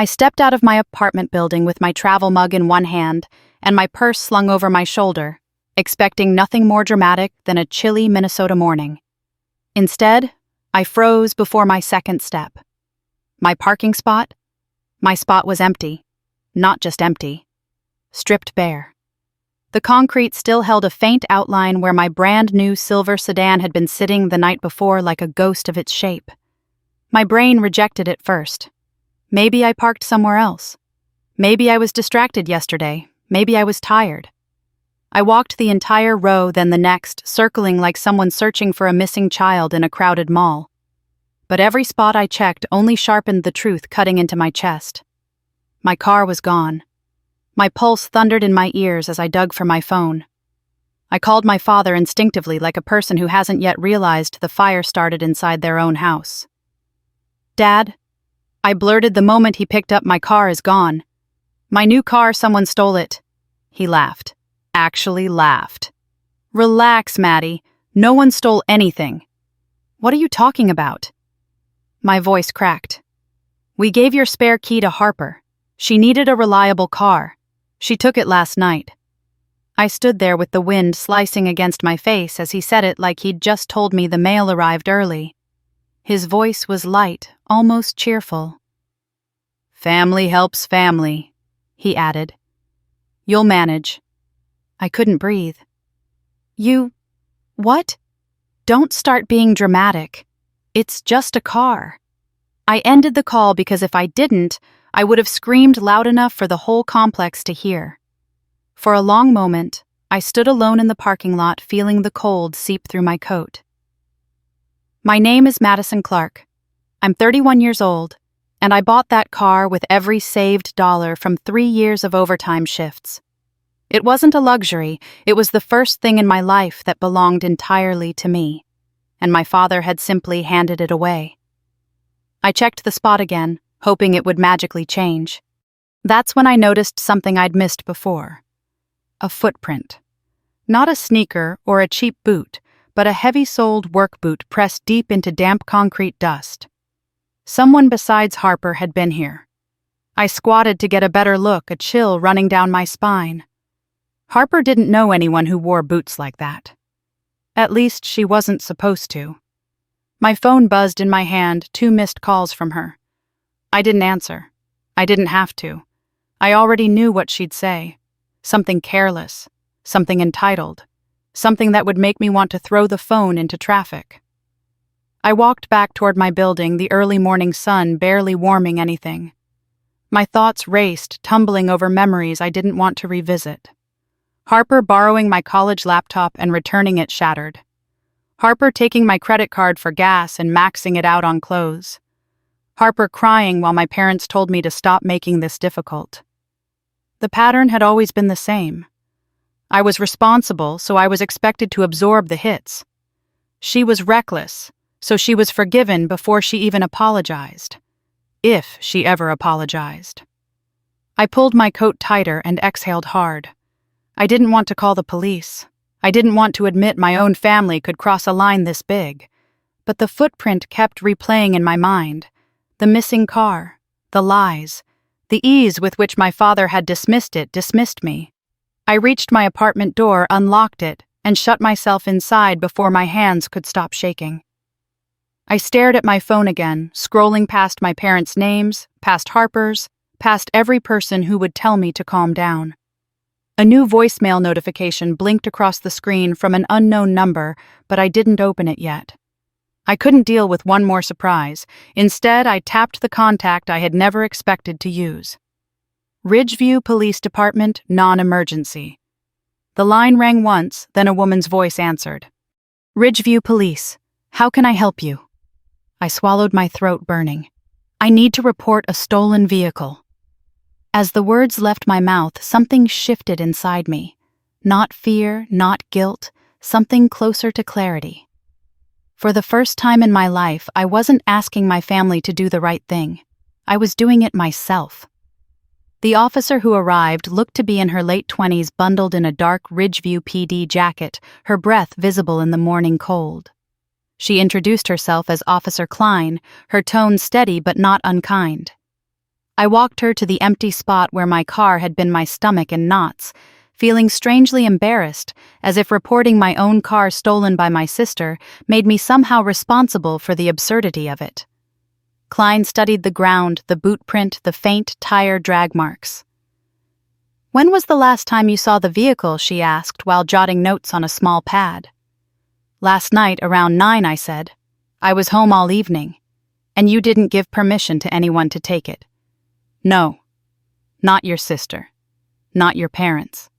I stepped out of my apartment building with my travel mug in one hand and my purse slung over my shoulder, expecting nothing more dramatic than a chilly Minnesota morning. Instead, I froze before my second step. My parking spot? My spot was empty. Not just empty. Stripped bare. The concrete still held a faint outline where my brand-new silver sedan had been sitting the night before like a ghost of its shape. My brain rejected it first. Maybe I parked somewhere else. Maybe I was distracted yesterday. Maybe I was tired. I walked the entire row, then the next, circling like someone searching for a missing child in a crowded mall. But every spot I checked only sharpened the truth cutting into my chest. My car was gone. My pulse thundered in my ears as I dug for my phone. I called my father instinctively, like a person who hasn't yet realized the fire started inside their own house. "Dad," I blurted the moment he picked up, "my car is gone. My new car, someone stole it." He laughed. Actually laughed. "Relax, Maddie. No one stole anything." "What are you talking about?" My voice cracked. "We gave your spare key to Harper. She needed a reliable car. She took it last night." I stood there with the wind slicing against my face as he said it like he'd just told me the mail arrived early. His voice was light, almost cheerful. "Family helps family," he added. "You'll manage." I couldn't breathe. What? Don't start being dramatic. It's just a car." I ended the call because if I didn't, I would have screamed loud enough for the whole complex to hear. For a long moment, I stood alone in the parking lot, feeling the cold seep through my coat. My name is Madison Clark. I'm 31 years old, and I bought that car with every saved dollar from 3 years of overtime shifts. It wasn't a luxury, it was the first thing in my life that belonged entirely to me, and my father had simply handed it away. I checked the spot again, hoping it would magically change. That's when I noticed something I'd missed before. A footprint. Not a sneaker or a cheap boot, but a heavy-soled work boot pressed deep into damp concrete dust. Someone besides Harper had been here. I squatted to get a better look, a chill running down my spine. Harper didn't know anyone who wore boots like that. At least she wasn't supposed to. My phone buzzed in my hand, 2 missed calls from her. I didn't answer. I didn't have to. I already knew what she'd say. Something careless, something entitled, something that would make me want to throw the phone into traffic. I walked back toward my building, the early morning sun barely warming anything. My thoughts raced, tumbling over memories I didn't want to revisit. Harper borrowing my college laptop and returning it shattered. Harper taking my credit card for gas and maxing it out on clothes. Harper crying while my parents told me to stop making this difficult. The pattern had always been the same. I was responsible, so I was expected to absorb the hits. She was reckless, so she was forgiven before she even apologized. If she ever apologized. I pulled my coat tighter and exhaled hard. I didn't want to call the police. I didn't want to admit my own family could cross a line this big. But the footprint kept replaying in my mind. The missing car, the lies, the ease with which my father had dismissed me. I reached my apartment door, unlocked it, and shut myself inside before my hands could stop shaking. I stared at my phone again, scrolling past my parents' names, past Harper's, past every person who would tell me to calm down. A new voicemail notification blinked across the screen from an unknown number, but I didn't open it yet. I couldn't deal with one more surprise. Instead, I tapped the contact I had never expected to use. Ridgeview Police Department, non-emergency. The line rang once, then a woman's voice answered. "Ridgeview Police, how can I help you?" I swallowed, my throat burning. "I need to report a stolen vehicle." As the words left my mouth, something shifted inside me. Not fear, not guilt, something closer to clarity. For the first time in my life, I wasn't asking my family to do the right thing. I was doing it myself. The officer who arrived looked to be in her late 20s, bundled in a dark Ridgeview PD jacket, her breath visible in the morning cold. She introduced herself as Officer Klein, her tone steady but not unkind. I walked her to the empty spot where my car had been my stomach in knots, feeling strangely embarrassed, as if reporting my own car stolen by my sister made me somehow responsible for the absurdity of it. Klein studied the ground, the boot print, the faint tire drag marks. "When was the last time you saw the vehicle?" she asked while jotting notes on a small pad. "Last night around 9, I said. "I was home all evening. And you didn't give permission to anyone to take it." "No. Not your sister. Not your parents."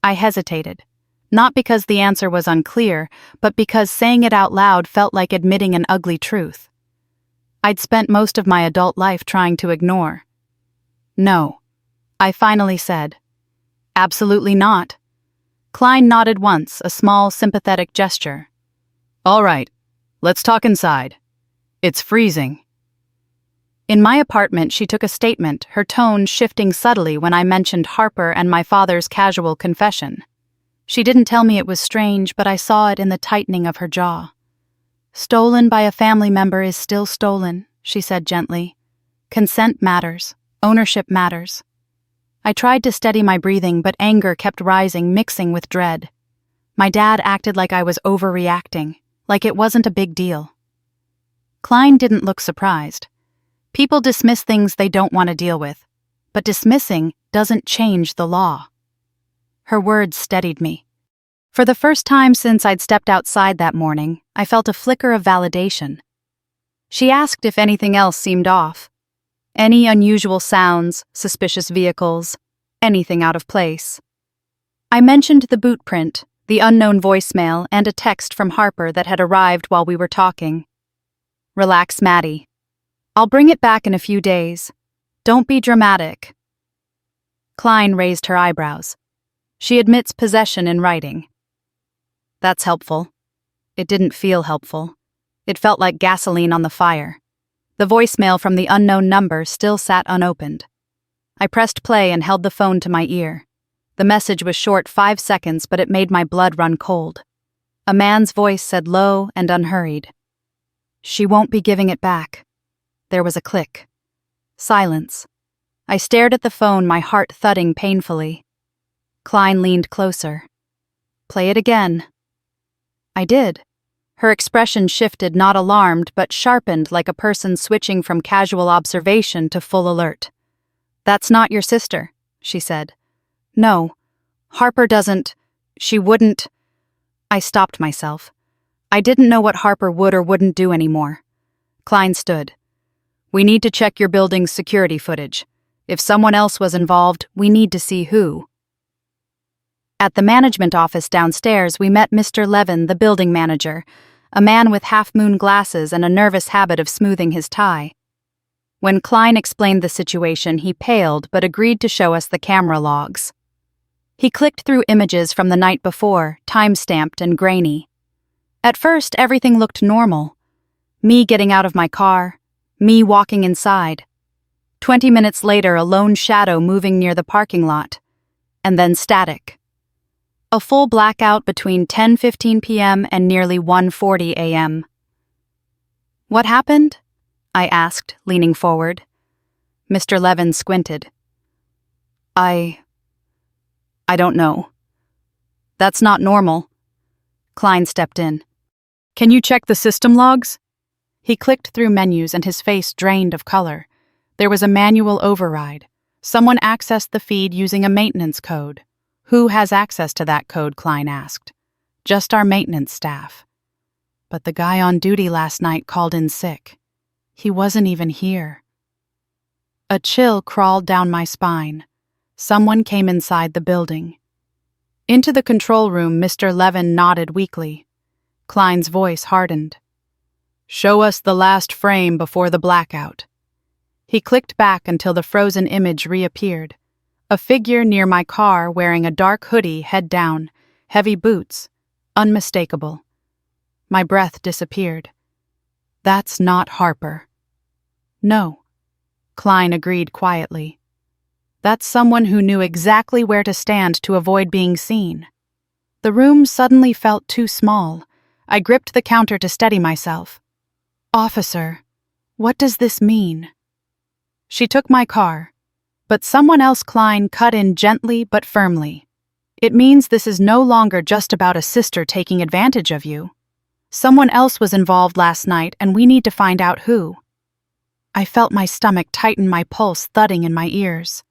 I hesitated, not because the answer was unclear, but because saying it out loud felt like admitting an ugly truth I'd spent most of my adult life trying to ignore. "No," I finally said. "Absolutely not." Klein nodded once, a small, sympathetic gesture. "All right, let's talk inside. It's freezing." In my apartment, she took a statement, her tone shifting subtly when I mentioned Harper and my father's casual confession. She didn't tell me it was strange, but I saw it in the tightening of her jaw. "Stolen by a family member is still stolen," she said gently. "Consent matters. Ownership matters." I tried to steady my breathing, but anger kept rising, mixing with dread. My dad acted like I was overreacting, like it wasn't a big deal. Klein didn't look surprised. People dismiss things they don't want to deal with, but dismissing doesn't change the law. Her words steadied me. For the first time since I'd stepped outside that morning, I felt a flicker of validation. She asked if anything else seemed off. Any unusual sounds, suspicious vehicles, anything out of place. I mentioned the boot print, the unknown voicemail, and a text from Harper that had arrived while we were talking. "Relax, Maddie. I'll bring it back in a few days. Don't be dramatic." Klein raised her eyebrows. She admits possession in writing. That's helpful. It didn't feel helpful. It felt like gasoline on the fire. The voicemail from the unknown number still sat unopened. I pressed play and held the phone to my ear. The message was short, 5 seconds, but it made my blood run cold. A man's voice said low and unhurried. "She won't be giving it back." There was a click. Silence. I stared at the phone, my heart thudding painfully. Klein leaned closer. "Play it again." I did. Her expression shifted, not alarmed, but sharpened like a person switching from casual observation to full alert. "That's not your sister," she said. "No. Harper doesn't. She wouldn't." I stopped myself. I didn't know what Harper would or wouldn't do anymore. Klein stood. "We need to check your building's security footage. If someone else was involved, we need to see who." At the management office downstairs, we met Mr. Levin, the building manager, a man with half-moon glasses and a nervous habit of smoothing his tie. When Klein explained the situation, he paled but agreed to show us the camera logs. He clicked through images from the night before, time-stamped and grainy. At first, everything looked normal. Me getting out of my car, me walking inside. 20 minutes later, a lone shadow moving near the parking lot. And then static. A full blackout between 10:15 p.m. and nearly 1:40 a.m. "What happened?" I asked, leaning forward. Mr. Levin squinted. I don't know. That's not normal." Klein stepped in. "Can you check the system logs?" He clicked through menus and his face drained of color. There was a manual override. Someone accessed the feed using a maintenance code. "Who has access to that code?" Klein asked. "Just our maintenance staff." But the guy on duty last night called in sick. He wasn't even here. A chill crawled down my spine. Someone came inside the building. Into the control room, Mr. Levin nodded weakly. Klein's voice hardened. "Show us the last frame before the blackout." He clicked back until the frozen image reappeared. A figure near my car wearing a dark hoodie, head down, heavy boots, unmistakable. My breath disappeared. "That's not Harper." "No," Klein agreed quietly. "That's someone who knew exactly where to stand to avoid being seen." The room suddenly felt too small. I gripped the counter to steady myself. "Officer, what does this mean?" She took my car. But someone else, Klein, cut in gently but firmly. It means this is no longer just about a sister taking advantage of you. Someone else was involved last night, and we need to find out who. I felt my stomach tighten, my pulse thudding in my ears.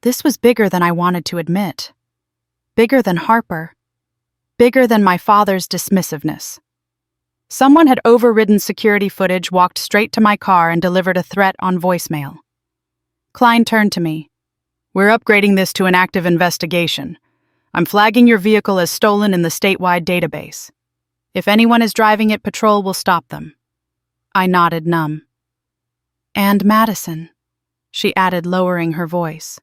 This was bigger than I wanted to admit. Bigger than Harper. Bigger than my father's dismissiveness. Someone had overridden security footage, walked straight to my car, and delivered a threat on voicemail. Klein turned to me. "We're upgrading this to an active investigation. I'm flagging your vehicle as stolen in the statewide database. If anyone is driving it, patrol will stop them." I nodded, numb. "And Madison," she added, lowering her voice.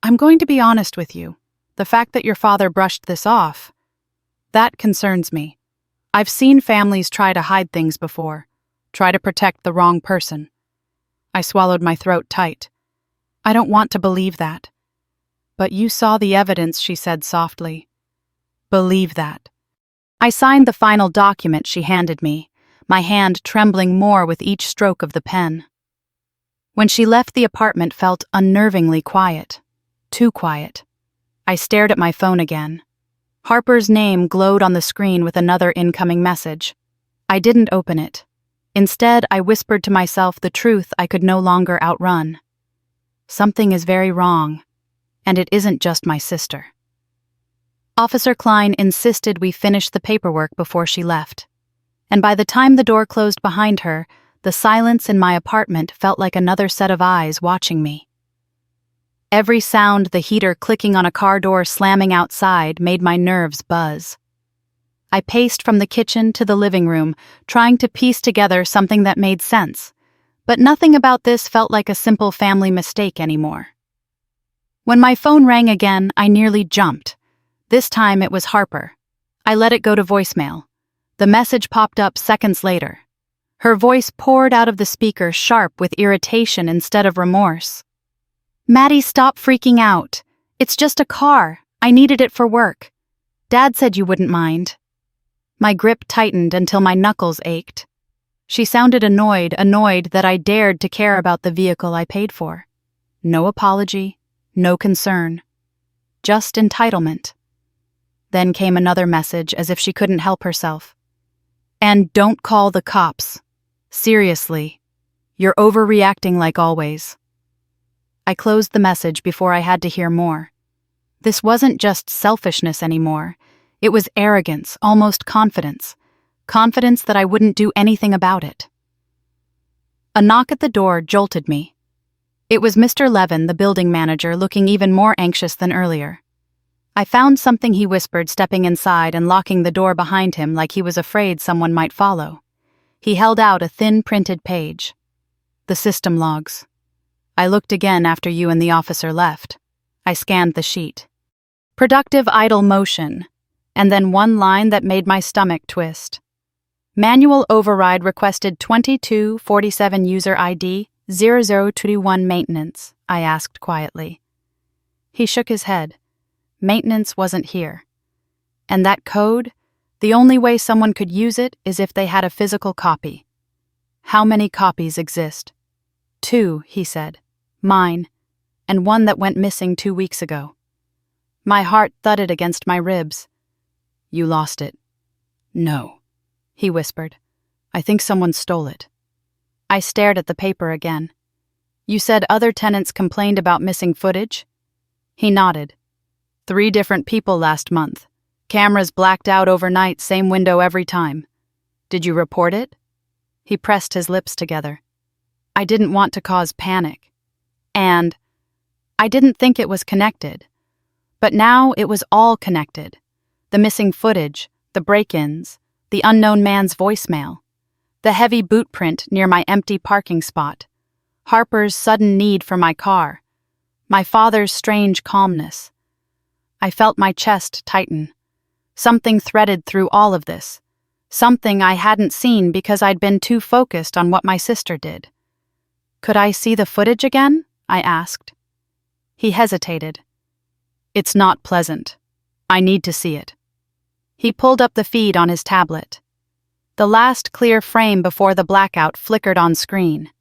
"I'm going to be honest with you. The fact that your father brushed this off, that concerns me. I've seen families try to hide things before, try to protect the wrong person." I swallowed my throat tight. "I don't want to believe that." "But you saw the evidence," she said softly. "Believe that." I signed the final document she handed me, my hand trembling more with each stroke of the pen. When she left, the apartment felt unnervingly quiet. Too quiet. I stared at my phone again. Harper's name glowed on the screen with another incoming message. I didn't open it. Instead, I whispered to myself the truth I could no longer outrun. Something is very wrong, and it isn't just my sister. Officer Klein insisted we finish the paperwork before she left. And by the time the door closed behind her, the silence in my apartment felt like another set of eyes watching me. Every sound, the heater clicking on a car door slamming outside, made my nerves buzz. I paced from the kitchen to the living room, trying to piece together something that made sense, but nothing about this felt like a simple family mistake anymore. When my phone rang again, I nearly jumped. This time it was Harper. I let it go to voicemail. The message popped up seconds later. Her voice poured out of the speaker, sharp with irritation instead of remorse. "Maddie, stop freaking out. It's just a car. I needed it for work. Dad said you wouldn't mind." My grip tightened until my knuckles ached. She sounded annoyed that I dared to care about the vehicle I paid for. No apology, no concern. Just entitlement. Then came another message, as if she couldn't help herself. "And don't call the cops. Seriously. You're overreacting like always." I closed the message before I had to hear more. This wasn't just selfishness anymore. It was arrogance, almost confidence. Confidence that I wouldn't do anything about it. A knock at the door jolted me. It was Mr. Levin, the building manager, looking even more anxious than earlier. I found something, he whispered, stepping inside and locking the door behind him like he was afraid someone might follow. He held out a thin printed page. "The system logs. I looked again after you and the officer left." I scanned the sheet. "Productive idle motion," and then one line that made my stomach twist. "Manual override requested 2247 user ID 0021 maintenance," I asked quietly. He shook his head. Maintenance wasn't here. And that code, the only way someone could use it is if they had a physical copy. "How many copies exist?" "2, he said. "Mine, and one that went missing 2 weeks ago." My heart thudded against my ribs. "You lost it." "No," he whispered. "I think someone stole it." I stared at the paper again. "You said other tenants complained about missing footage?" He nodded. 3 different people last month. Cameras blacked out overnight, same window every time. Did you report it?" He pressed his lips together. I didn't want to cause panic. And I didn't think it was connected. But now it was all connected. The missing footage, the break-ins, the unknown man's voicemail, the heavy boot print near my empty parking spot, Harper's sudden need for my car, my father's strange calmness. I felt my chest tighten. Something threaded through all of this. Something I hadn't seen because I'd been too focused on what my sister did. "Could I see the footage again?" I asked. He hesitated. "It's not pleasant. I need to see it." He pulled up the feed on his tablet. The last clear frame before the blackout flickered on screen.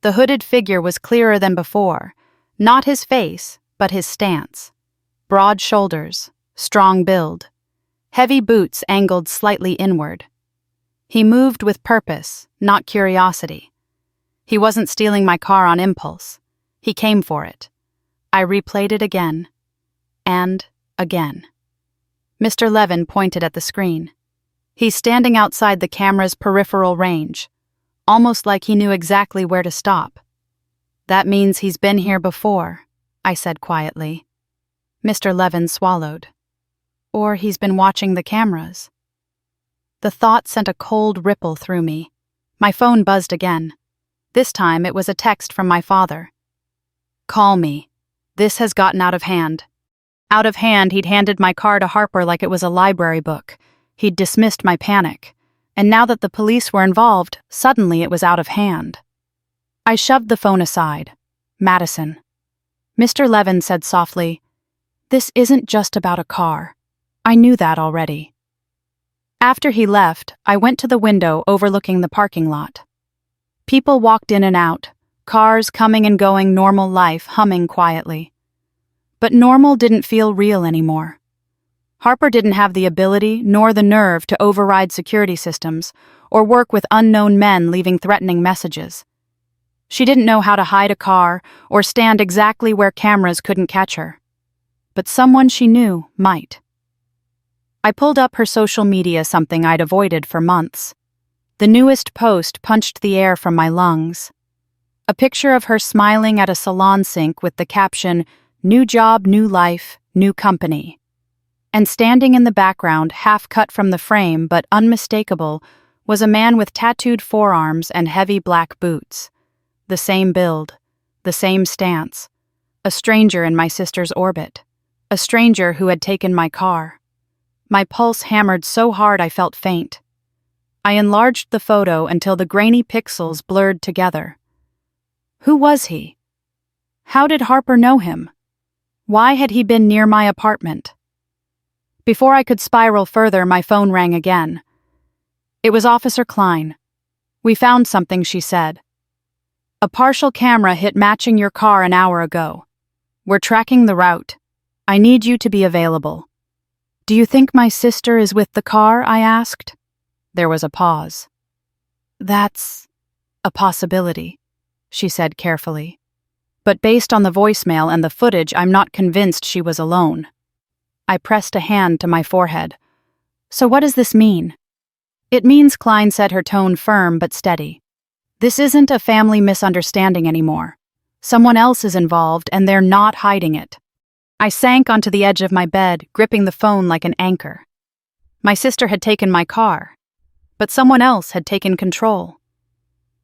The hooded figure was clearer than before, not his face, but his stance. Broad shoulders, strong build, heavy boots angled slightly inward. He moved with purpose, not curiosity. He wasn't stealing my car on impulse. He came for it. I replayed it again, and again. Mr. Levin pointed at the screen. He's standing outside the camera's peripheral range, almost like he knew exactly where to stop. That means he's been here before, I said quietly. Mr. Levin swallowed. Or he's been watching the cameras. The thought sent a cold ripple through me. My phone buzzed again. This time it was a text from my father. Call me. This has gotten out of hand. Out of hand, he'd handed my car to Harper like it was a library book. He'd dismissed my panic. And now that the police were involved, suddenly it was out of hand. I shoved the phone aside. Madison. Mr. Levin said softly, "This isn't just about a car. I knew that already." After he left, I went to the window overlooking the parking lot. People walked in and out, cars coming and going, normal life humming quietly. But normal didn't feel real anymore. Harper didn't have the ability nor the nerve to override security systems or work with unknown men leaving threatening messages. She didn't know how to hide a car or stand exactly where cameras couldn't catch her. But someone she knew might. I pulled up her social media, something I'd avoided for months. The newest post punched the air from my lungs. A picture of her smiling at a salon sink with the caption, "New job, new life, new company." And standing in the background, half cut from the frame but unmistakable, was a man with tattooed forearms and heavy black boots. The same build, the same stance. A stranger in my sister's orbit. A stranger who had taken my car. My pulse hammered so hard I felt faint. I enlarged the photo until the grainy pixels blurred together. Who was he? How did Harper know him? Why had he been near my apartment? Before I could spiral further, my phone rang again. It was Officer Klein. "We found something," she said. "A partial camera hit matching your car an hour ago. We're tracking the route. I need you to be available." "Do you think my sister is with the car?" I asked. There was a pause. "That's a possibility," she said carefully. "But based on the voicemail and the footage, I'm not convinced she was alone." I pressed a hand to my forehead. "So what does this mean?" "It means," Klein said, her tone firm but steady. "This isn't a family misunderstanding anymore. Someone else is involved, and they're not hiding it." I sank onto the edge of my bed, gripping the phone like an anchor. My sister had taken my car, but someone else had taken control.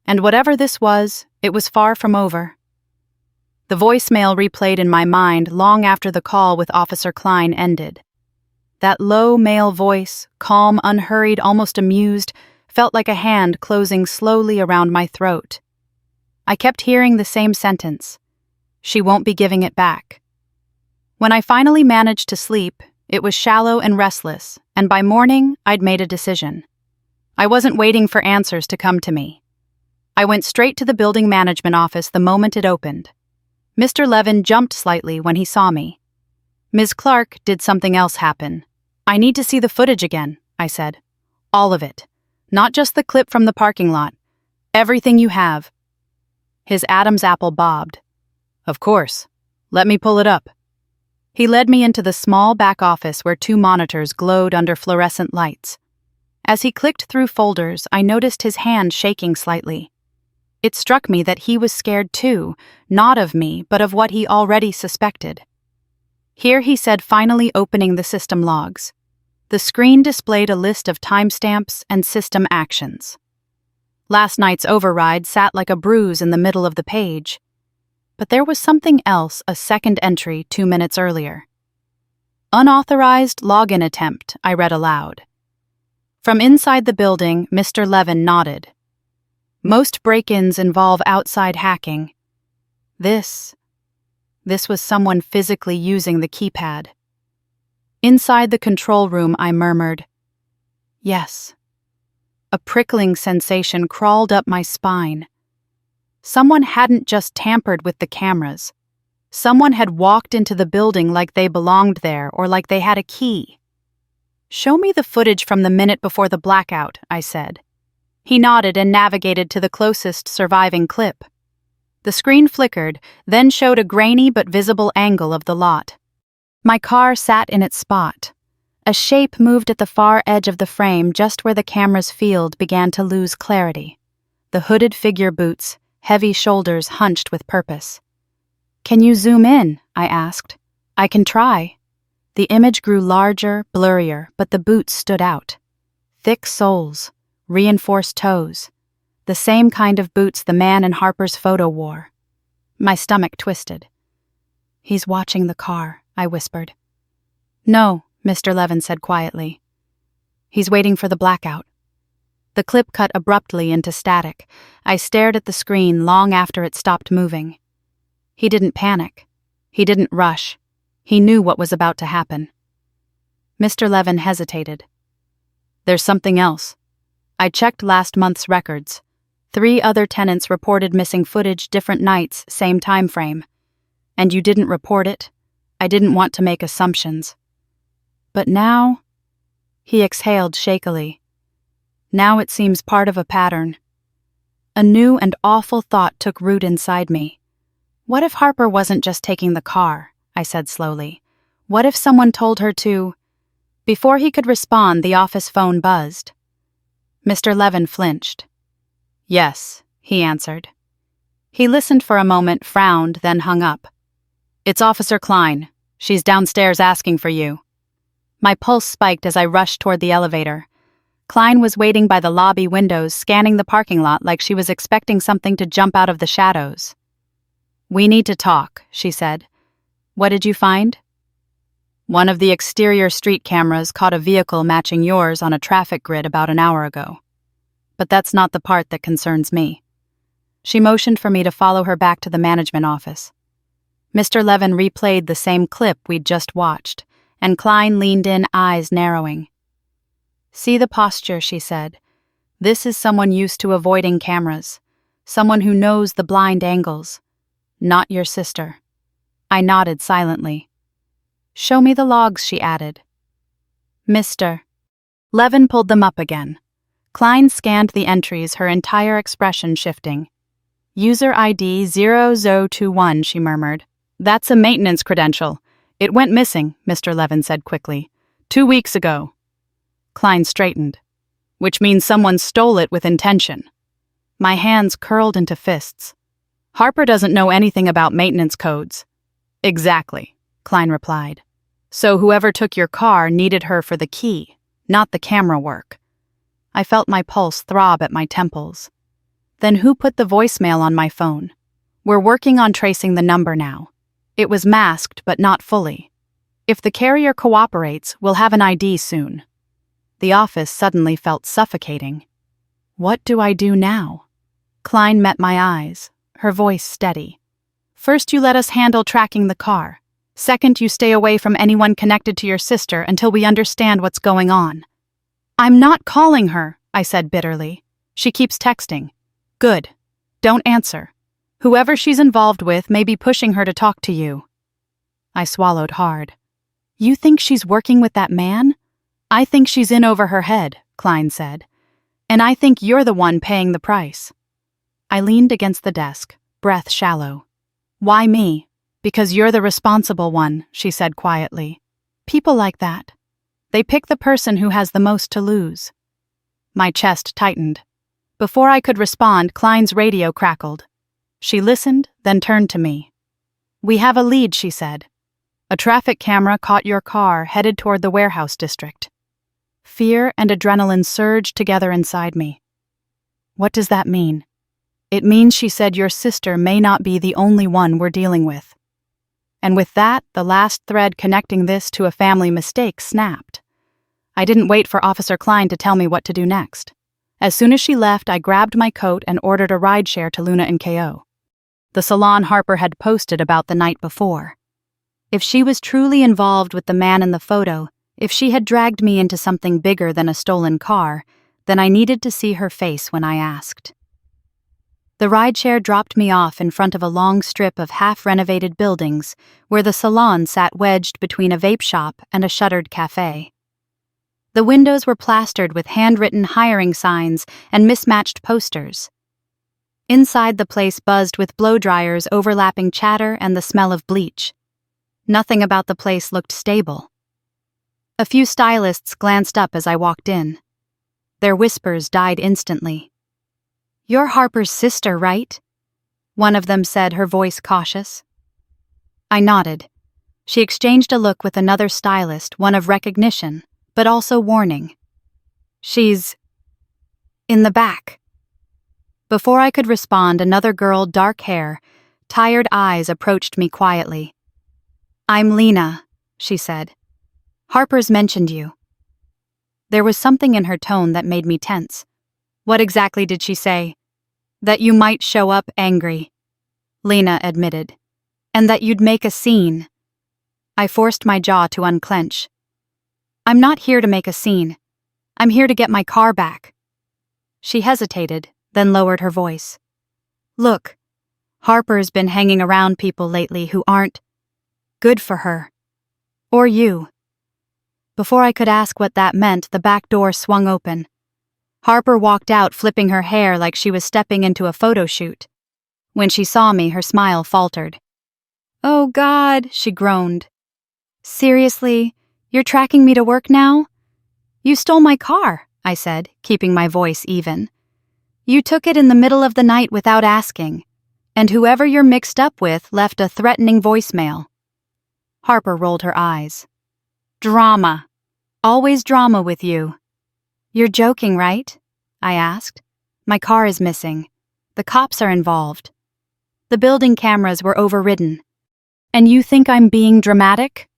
And whatever this was, it was far from over. The voicemail replayed in my mind long after the call with Officer Klein ended. That low male voice, calm, unhurried, almost amused, felt like a hand closing slowly around my throat. I kept hearing the same sentence. She won't be giving it back. When I finally managed to sleep, it was shallow and restless, and by morning, I'd made a decision. I wasn't waiting for answers to come to me. I went straight to the building management office the moment it opened. Mr. Levin jumped slightly when he saw me. "Ms. Clark, did something else happen?" "I need to see the footage again," I said. "All of it. Not just the clip from the parking lot. Everything you have." His Adam's apple bobbed. "Of course. Let me pull it up." He led me into the small back office where 2 monitors glowed under fluorescent lights. As he clicked through folders, I noticed his hand shaking slightly. It struck me that he was scared too, not of me, but of what he already suspected. "Here," he said, finally opening the system logs. The screen displayed a list of timestamps and system actions. Last night's override sat like a bruise in the middle of the page. But there was something else, a second entry 2 minutes earlier. "Unauthorized login attempt," I read aloud. From inside the building, Mr. Levin nodded. "Most break-ins involve outside hacking. This was someone physically using the keypad." Inside the control room, I murmured, "Yes." A prickling sensation crawled up my spine. Someone hadn't just tampered with the cameras. Someone had walked into the building like they belonged there or like they had a key. "Show me the footage from the minute before the blackout," I said. He nodded and navigated to the closest surviving clip. The screen flickered, then showed a grainy but visible angle of the lot. My car sat in its spot. A shape moved at the far edge of the frame just where the camera's field began to lose clarity. The hooded figure boots, heavy shoulders hunched with purpose. "Can you zoom in?" I asked. "I can try." The image grew larger, blurrier, but the boots stood out. Thick soles, reinforced toes. The same kind of boots the man in Harper's photo wore. My stomach twisted. "He's watching the car," I whispered. "No," Mr. Levin said quietly. "He's waiting for the blackout." The clip cut abruptly into static. I stared at the screen long after it stopped moving. He didn't panic. He didn't rush. He knew what was about to happen. Mr. Levin hesitated. "There's something else. I checked last month's records. 3 other tenants reported missing footage different nights, same time frame. And you didn't report it. I didn't want to make assumptions. But now," he exhaled shakily, "now it seems part of a pattern." A new and awful thought took root inside me. What if Harper wasn't just taking the car? I said slowly. What if someone told her to... Before he could respond, the office phone buzzed. Mr. Levin flinched. "Yes," he answered. He listened for a moment, frowned, then hung up. "It's Officer Klein. She's downstairs asking for you." My pulse spiked as I rushed toward the elevator. Klein was waiting by the lobby windows, scanning the parking lot like she was expecting something to jump out of the shadows. "We need to talk," she said. "What did you find?" "One of the exterior street cameras caught a vehicle matching yours on a traffic grid about an hour ago. But that's not the part that concerns me." She motioned for me to follow her back to the management office. Mr. Levin replayed the same clip we'd just watched, and Klein leaned in, eyes narrowing. "See the posture," she said. "This is someone used to avoiding cameras, someone who knows the blind angles. Not your sister." I nodded silently. "Show me the logs," she added. "Mr." Levin pulled them up again. Klein scanned the entries, her entire expression shifting. "User ID 0021, she murmured. "That's a maintenance credential. It went missing," Mr. Levin said quickly. 2 weeks ago." Klein straightened. "Which means someone stole it with intention." My hands curled into fists. "Harper doesn't know anything about maintenance codes." "Exactly," Klein replied. "So whoever took your car needed her for the key, not the camera work." I felt my pulse throb at my temples. "Then who put the voicemail on my phone? We're working on tracing the number now. It was masked, but not fully. If the carrier cooperates, we'll have an ID soon." The office suddenly felt suffocating. What do I do now? Klein met my eyes, her voice steady. "First, you let us handle tracking the car. Second, you stay away from anyone connected to your sister until we understand what's going on." "I'm not calling her," I said bitterly. "She keeps texting." "Good. Don't answer. Whoever she's involved with may be pushing her to talk to you." I swallowed hard. "You think she's working with that man?" "I think she's in over her head," Klein said. "And I think you're the one paying the price." I leaned against the desk, breath shallow. "Why me?" "Because you're the responsible one," she said quietly. "People like that. They pick the person who has the most to lose." My chest tightened. Before I could respond, Klein's radio crackled. She listened, then turned to me. "We have a lead," she said. "A traffic camera caught your car headed toward the warehouse district." Fear and adrenaline surged together inside me. "What does that mean?" "It means," she said, "your sister may not be the only one we're dealing with." And with that, the last thread connecting this to a family mistake snapped. I didn't wait for Officer Klein to tell me what to do next. As soon as she left, I grabbed my coat and ordered a rideshare to Luna and KO. The salon Harper had posted about the night before. If she was truly involved with the man in the photo, if she had dragged me into something bigger than a stolen car, then I needed to see her face when I asked. The rideshare dropped me off in front of a long strip of half-renovated buildings where the salon sat wedged between a vape shop and a shuttered cafe. The windows were plastered with handwritten hiring signs and mismatched posters. Inside, the place buzzed with blow-dryers overlapping chatter and the smell of bleach. Nothing about the place looked stable. A few stylists glanced up as I walked in. Their whispers died instantly. "You're Harper's sister, right?" one of them said, her voice cautious. I nodded. She exchanged a look with another stylist, one of recognition, but also warning. "She's in the back." Before I could respond, another girl, dark hair, tired eyes, approached me quietly. "I'm Lena," she said. "Harper's mentioned you." There was something in her tone that made me tense. "What exactly did she say?" "That you might show up angry," Lena admitted. "And that you'd make a scene." I forced my jaw to unclench. "I'm not here to make a scene. I'm here to get my car back." She hesitated, then lowered her voice. "Look, Harper's been hanging around people lately who aren't good for her. Or you." Before I could ask what that meant, the back door swung open. Harper walked out, flipping her hair like she was stepping into a photo shoot. When she saw me, her smile faltered. "Oh God," she groaned. "Seriously, you're tracking me to work now?" "You stole my car," I said, keeping my voice even. "You took it in the middle of the night without asking, and whoever you're mixed up with left a threatening voicemail." Harper rolled her eyes. "Drama. Always drama with you." "You're joking, right?" I asked. "My car is missing. The cops are involved. The building cameras were overridden. And you think I'm being dramatic?"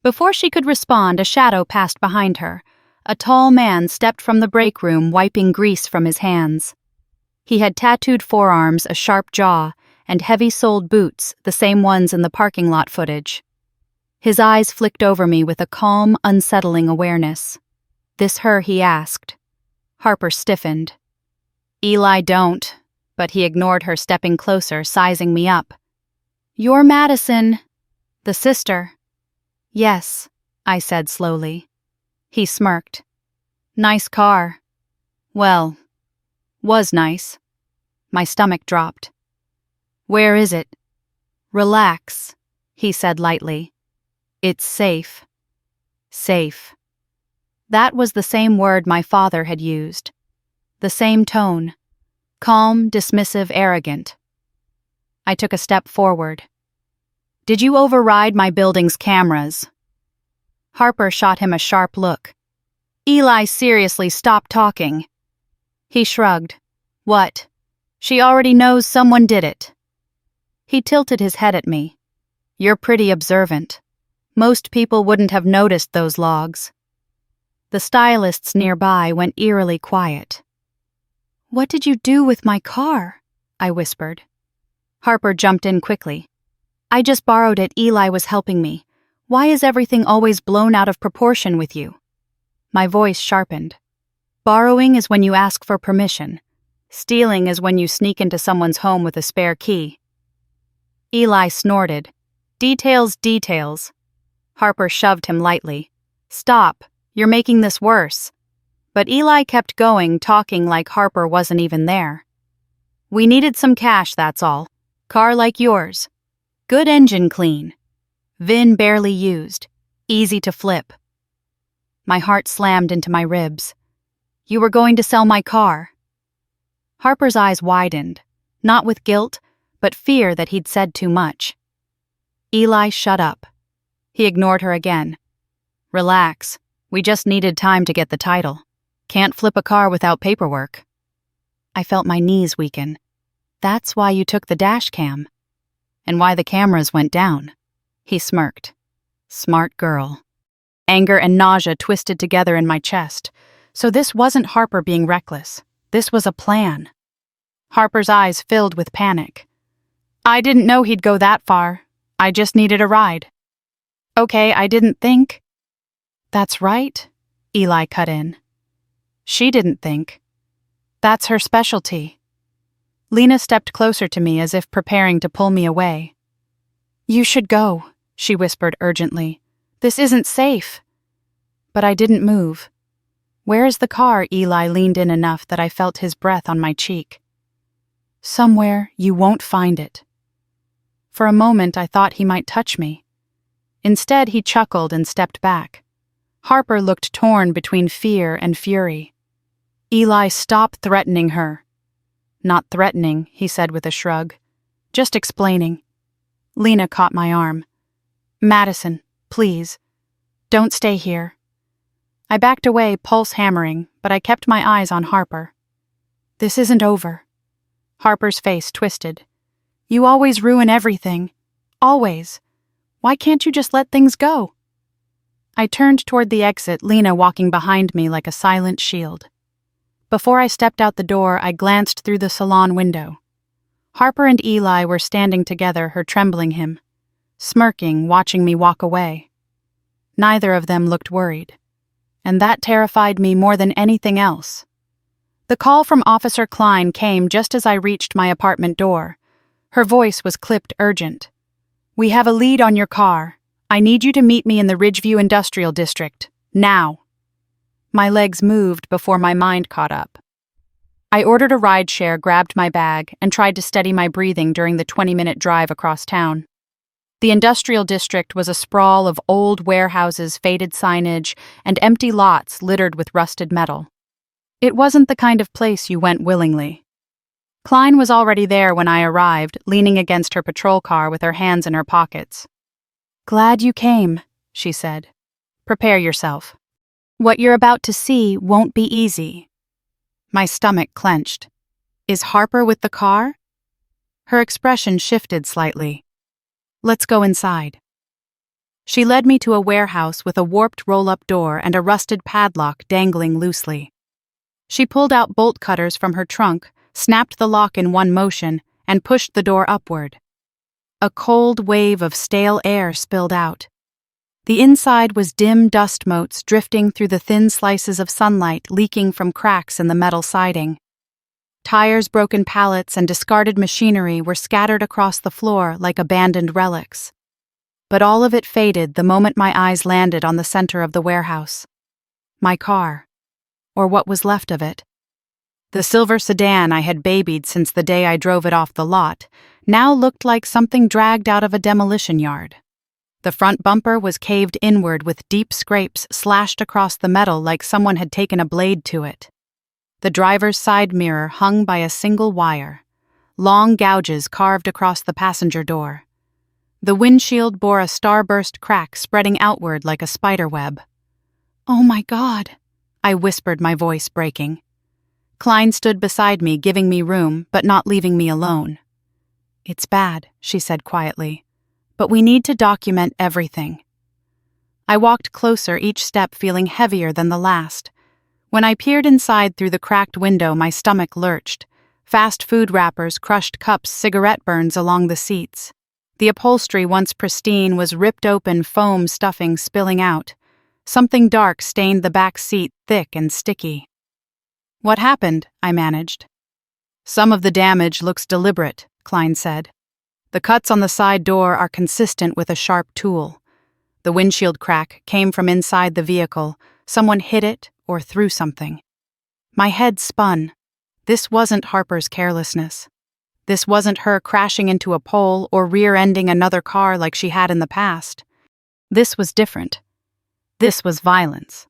Before she could respond, a shadow passed behind her. A tall man stepped from the break room, wiping grease from his hands. He had tattooed forearms, a sharp jaw, and heavy-soled boots, the same ones in the parking lot footage. His eyes flicked over me with a calm, unsettling awareness. "This her?" he asked. Harper stiffened. "Eli, don't," but he ignored her, stepping closer, sizing me up. "You're Madison, the sister." "Yes," I said slowly. He smirked. "Nice car." "Well, was nice." My stomach dropped. "Where is it?" "Relax," he said lightly. "It's safe." Safe. That was the same word my father had used. The same tone. Calm, dismissive, arrogant. I took a step forward. "Did you override my building's cameras?" Harper shot him a sharp look. "Eli, seriously, stop talking." He shrugged. "What? She already knows someone did it." He tilted his head at me. "You're pretty observant. Most people wouldn't have noticed those logs." The stylists nearby went eerily quiet. "What did you do with my car?" I whispered. Harper jumped in quickly. "I just borrowed it. Eli was helping me. Why is everything always blown out of proportion with you?" My voice sharpened. "Borrowing is when you ask for permission. Stealing is when you sneak into someone's home with a spare key." Eli snorted. "Details, details." Harper shoved him lightly. "Stop. You're making this worse." But Eli kept going, talking like Harper wasn't even there. "We needed some cash, that's all. Car like yours. Good engine clean. VIN barely used. Easy to flip." My heart slammed into my ribs. "You were going to sell my car." Harper's eyes widened, not with guilt, but fear that he'd said too much. "Eli, shut up." He ignored her again. "Relax. We just needed time to get the title. Can't flip a car without paperwork." I felt my knees weaken. "That's why you took the dash cam." "And why the cameras went down." He smirked. "Smart girl." Anger and nausea twisted together in my chest. So this wasn't Harper being reckless. This was a plan. Harper's eyes filled with panic. "I didn't know he'd go that far. I just needed a ride." "Okay, I didn't think." "That's right," Eli cut in. "She didn't think. That's her specialty." Lena stepped closer to me as if preparing to pull me away. "You should go," she whispered urgently. "This isn't safe." But I didn't move. "Where's the car?" Eli leaned in enough that I felt his breath on my cheek. "Somewhere you won't find it." For a moment I thought he might touch me. Instead he chuckled and stepped back. Harper looked torn between fear and fury. "Eli, stop threatening her." "Not threatening," he said with a shrug. "Just explaining." Lena caught my arm. "Madison, please. Don't stay here." I backed away, pulse hammering, but I kept my eyes on Harper. "This isn't over." Harper's face twisted. "You always ruin everything. Always. Why can't you just let things go?" I turned toward the exit, Lena walking behind me like a silent shield. Before I stepped out the door, I glanced through the salon window. Harper and Eli were standing together, her trembling him, smirking, watching me walk away. Neither of them looked worried, and that terrified me more than anything else. The call from Officer Klein came just as I reached my apartment door. Her voice was clipped urgent. "We have a lead on your car. I need you to meet me in the Ridgeview Industrial District. Now." My legs moved before my mind caught up. I ordered a rideshare, grabbed my bag, and tried to steady my breathing during the 20-minute drive across town. The industrial district was a sprawl of old warehouses, faded signage, and empty lots littered with rusted metal. It wasn't the kind of place you went willingly. Klein was already there when I arrived, leaning against her patrol car with her hands in her pockets. "Glad you came," she said. "Prepare yourself. What you're about to see won't be easy." My stomach clenched. "Is Harper with the car?" Her expression shifted slightly. "Let's go inside." She led me to a warehouse with a warped roll-up door and a rusted padlock dangling loosely. She pulled out bolt cutters from her trunk, snapped the lock in one motion, and pushed the door upward. A cold wave of stale air spilled out. The inside was dim dust motes drifting through the thin slices of sunlight leaking from cracks in the metal siding. Tires, broken pallets, and discarded machinery were scattered across the floor like abandoned relics. But all of it faded the moment my eyes landed on the center of the warehouse. My car. Or what was left of it. The silver sedan I had babied since the day I drove it off the lot now looked like something dragged out of a demolition yard. The front bumper was caved inward with deep scrapes slashed across the metal like someone had taken a blade to it. The driver's side mirror hung by a single wire, long gouges carved across the passenger door. The windshield bore a starburst crack spreading outward like a spider web. "Oh my God," I whispered, my voice breaking. Klein stood beside me, giving me room, but not leaving me alone. "It's bad," she said quietly, "but we need to document everything." I walked closer, each step feeling heavier than the last. When I peered inside through the cracked window, my stomach lurched. Fast food wrappers, crushed cups, cigarette burns along the seats. The upholstery, once pristine, was ripped open, foam stuffing spilling out. Something dark stained the back seat, thick and sticky. "What happened?" I managed. "Some of the damage looks deliberate," Klein said. "The cuts on the side door are consistent with a sharp tool. The windshield crack came from inside the vehicle. Someone hit it or threw something." My head spun. This wasn't Harper's carelessness. This wasn't her crashing into a pole or rear-ending another car like she had in the past. This was different. This was violence.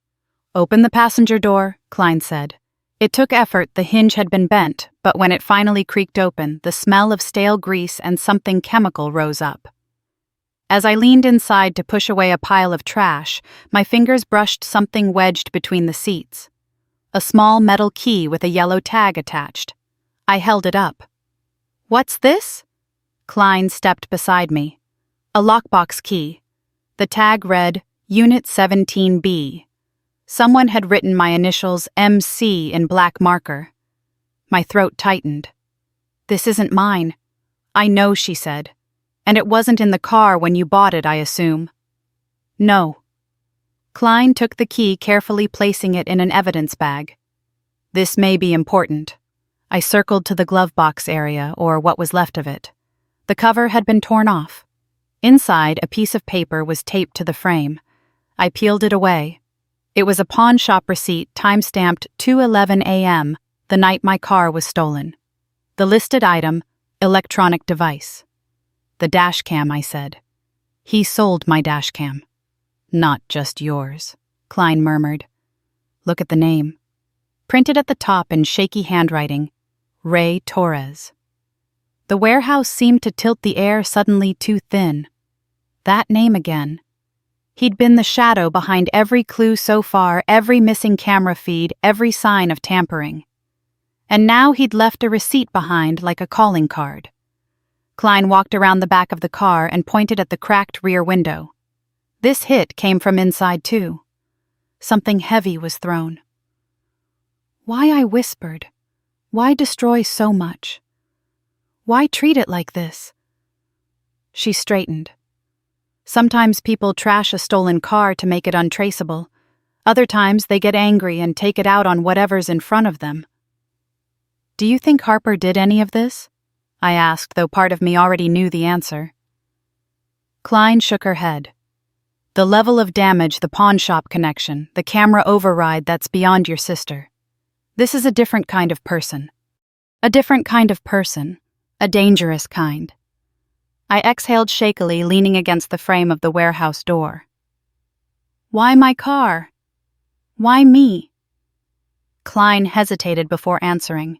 "Open the passenger door," Klein said. It took effort. The hinge had been bent, but when it finally creaked open, the smell of stale grease and something chemical rose up. As I leaned inside to push away a pile of trash, my fingers brushed something wedged between the seats. A small metal key with a yellow tag attached. I held it up. "What's this?" Klein stepped beside me. A lockbox key. The tag read, Unit 17B. Someone had written my initials MC in black marker. My throat tightened. "This isn't mine." "I know," she said. "And it wasn't in the car when you bought it, I assume." "No." Klein took the key, carefully placing it in an evidence bag. "This may be important. I circled to the glove box area, or what was left of it. The cover had been torn off. Inside, a piece of paper was taped to the frame. I peeled it away. It was a pawn shop receipt time-stamped 2:11 a.m., the night my car was stolen. The listed item, electronic device. The dash cam, I said. He sold my dash cam. Not just yours, Klein murmured. Look at the name. Printed at the top in shaky handwriting, Ray Torres. The warehouse seemed to tilt the air suddenly too thin. That name again. He'd been the shadow behind every clue so far, every missing camera feed, every sign of tampering. And now he'd left a receipt behind like a calling card. Klein walked around the back of the car and pointed at the cracked rear window. This hit came from inside too. Something heavy was thrown. Why, I whispered. Why destroy so much? Why treat it like this? She straightened. Sometimes people trash a stolen car to make it untraceable. Other times they get angry and take it out on whatever's in front of them. Do you think Harper did any of this? I asked, though part of me already knew the answer. Klein shook her head. The level of damage, the pawn shop connection, the camera override, that's beyond your sister. This is a different kind of person. A different kind of person. A dangerous kind. I exhaled shakily, leaning against the frame of the warehouse door. Why my car? Why me? Klein hesitated before answering.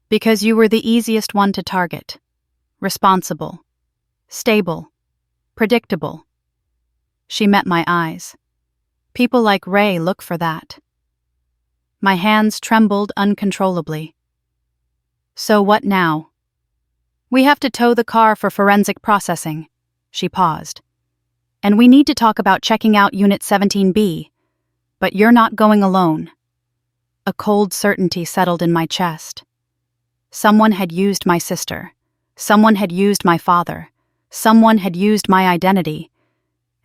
Because you were the easiest one to target. Responsible. Stable. Predictable. She met my eyes. People like Ray look for that. My hands trembled uncontrollably. So what now? We have to tow the car for forensic processing. She paused. And we need to talk about checking out Unit 17B. But you're not going alone. A cold certainty settled in my chest. Someone had used my sister. Someone had used my father. Someone had used my identity.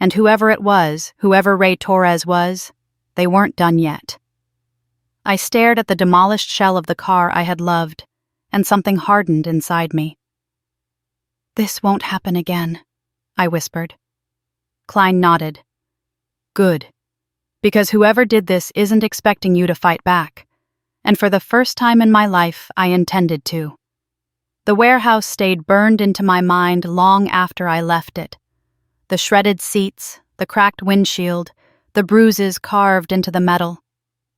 And whoever it was, whoever Ray Torres was, they weren't done yet. I stared at the demolished shell of the car I had loved, and something hardened inside me. This won't happen again, I whispered. Klein nodded. Good. Because whoever did this isn't expecting you to fight back. And for the first time in my life, I intended to. The warehouse stayed burned into my mind long after I left it. The shredded seats, the cracked windshield, the bruises carved into the metal.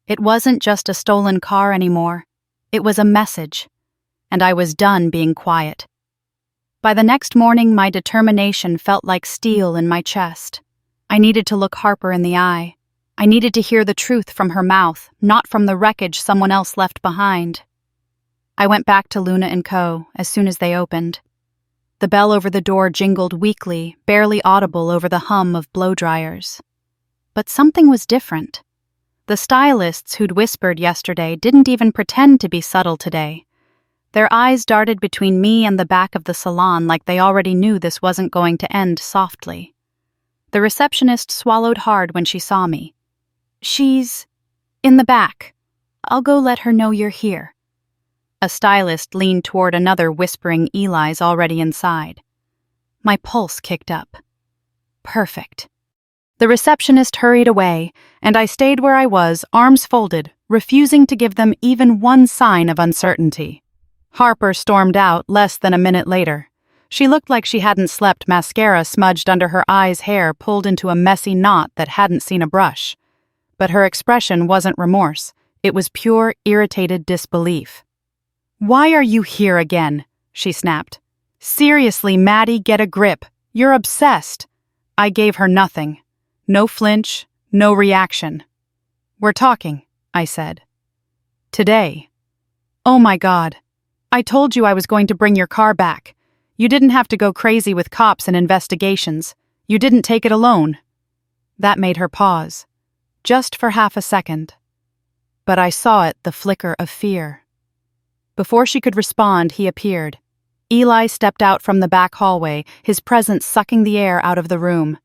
It wasn't just a stolen car anymore. It was a message. And I was done being quiet. By the next morning, my determination felt like steel in my chest. I needed to look Harper in the eye. I needed to hear the truth from her mouth, not from the wreckage someone else left behind. I went back to Luna & Co. as soon as they opened. The bell over the door jingled weakly, barely audible over the hum of blow dryers. But something was different. The stylists who'd whispered yesterday didn't even pretend to be subtle today. Their eyes darted between me and the back of the salon like they already knew this wasn't going to end softly. The receptionist swallowed hard when she saw me. She's in the back. I'll go let her know you're here. A stylist leaned toward another, whispering Eli's already inside. My pulse kicked up. Perfect. The receptionist hurried away, and I stayed where I was, arms folded, refusing to give them even one sign of uncertainty. Harper stormed out less than a minute later. She looked like she hadn't slept, mascara smudged under her eyes, hair pulled into a messy knot that hadn't seen a brush. But her expression wasn't remorse. It was pure, irritated disbelief. "Why are you here again?" she snapped. "Seriously, Maddie, get a grip. You're obsessed." I gave her nothing. No flinch, no reaction. "We're talking," I said. "Today." "Oh my God. I told you I was going to bring your car back. You didn't have to go crazy with cops and investigations. You didn't take it alone." That made her pause. Just for half a second. But I saw it, the flicker of fear. Before she could respond, he appeared. Eli stepped out from the back hallway, his presence sucking the air out of the room.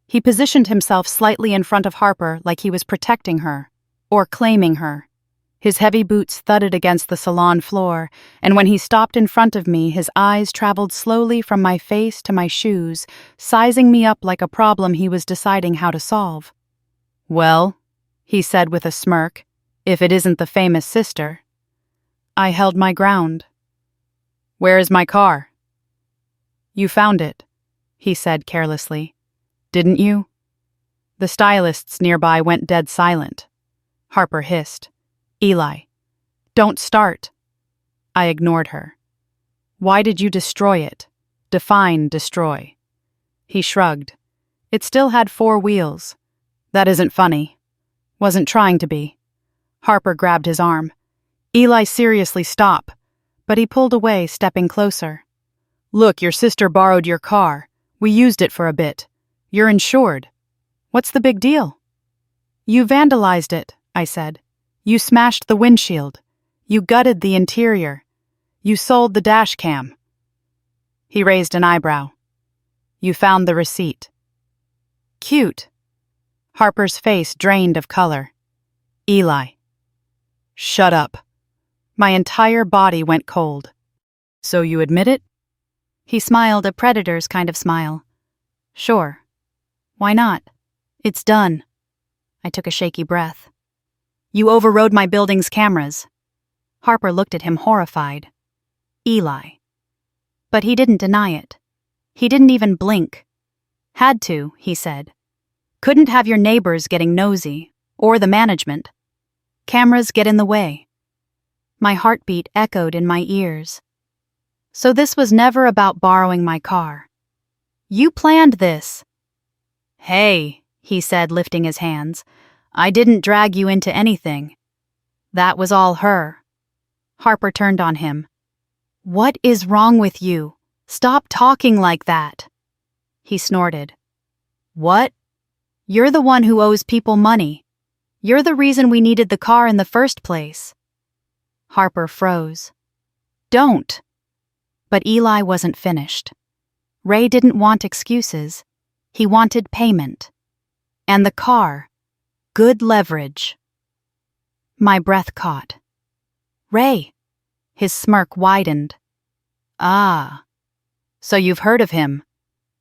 He positioned himself slightly in front of Harper like he was protecting her, or claiming her. His heavy boots thudded against the salon floor, and when he stopped in front of me, his eyes traveled slowly from my face to my shoes, sizing me up like a problem he was deciding how to solve. "Well," he said with a smirk, "if it isn't the famous sister." I held my ground. "Where is my car?" "You found it," he said carelessly. "Didn't you?" The stylists nearby went dead silent. Harper hissed, "Eli, don't start." I ignored her. "Why did you destroy it? Define destroy." He shrugged. "It still had 4 wheels. That isn't funny. Wasn't trying to be." Harper grabbed his arm. "Eli, seriously, stop." But he pulled away, stepping closer. "Look, your sister borrowed your car. We used it for a bit. You're insured. What's the big deal?" "You vandalized it," I said. "You smashed the windshield. You gutted the interior. You sold the dash cam." He raised an eyebrow. "You found the receipt." "Cute." Harper's face drained of color. "Eli." "Shut up." My entire body went cold. "So you admit it?" He smiled a predator's kind of smile. "Sure. Why not? It's done." I took a shaky breath. "You overrode my building's cameras." Harper looked at him horrified. "Eli." But he didn't deny it. He didn't even blink. "Had to," he said. "Couldn't have your neighbors getting nosy, or the management. Cameras get in the way." My heartbeat echoed in my ears. So this was never about borrowing my car. "You planned this." "Hey," he said, lifting his hands. "I didn't drag you into anything. That was all her." Harper turned on him. "What is wrong with you? Stop talking like that." He snorted. "What? You're the one who owes people money. You're the reason we needed the car in the first place." Harper froze. "Don't." But Eli wasn't finished. Ray didn't want excuses. He wanted payment. And the car. Good leverage. My breath caught. "Ray." His smirk widened. "Ah. So you've heard of him."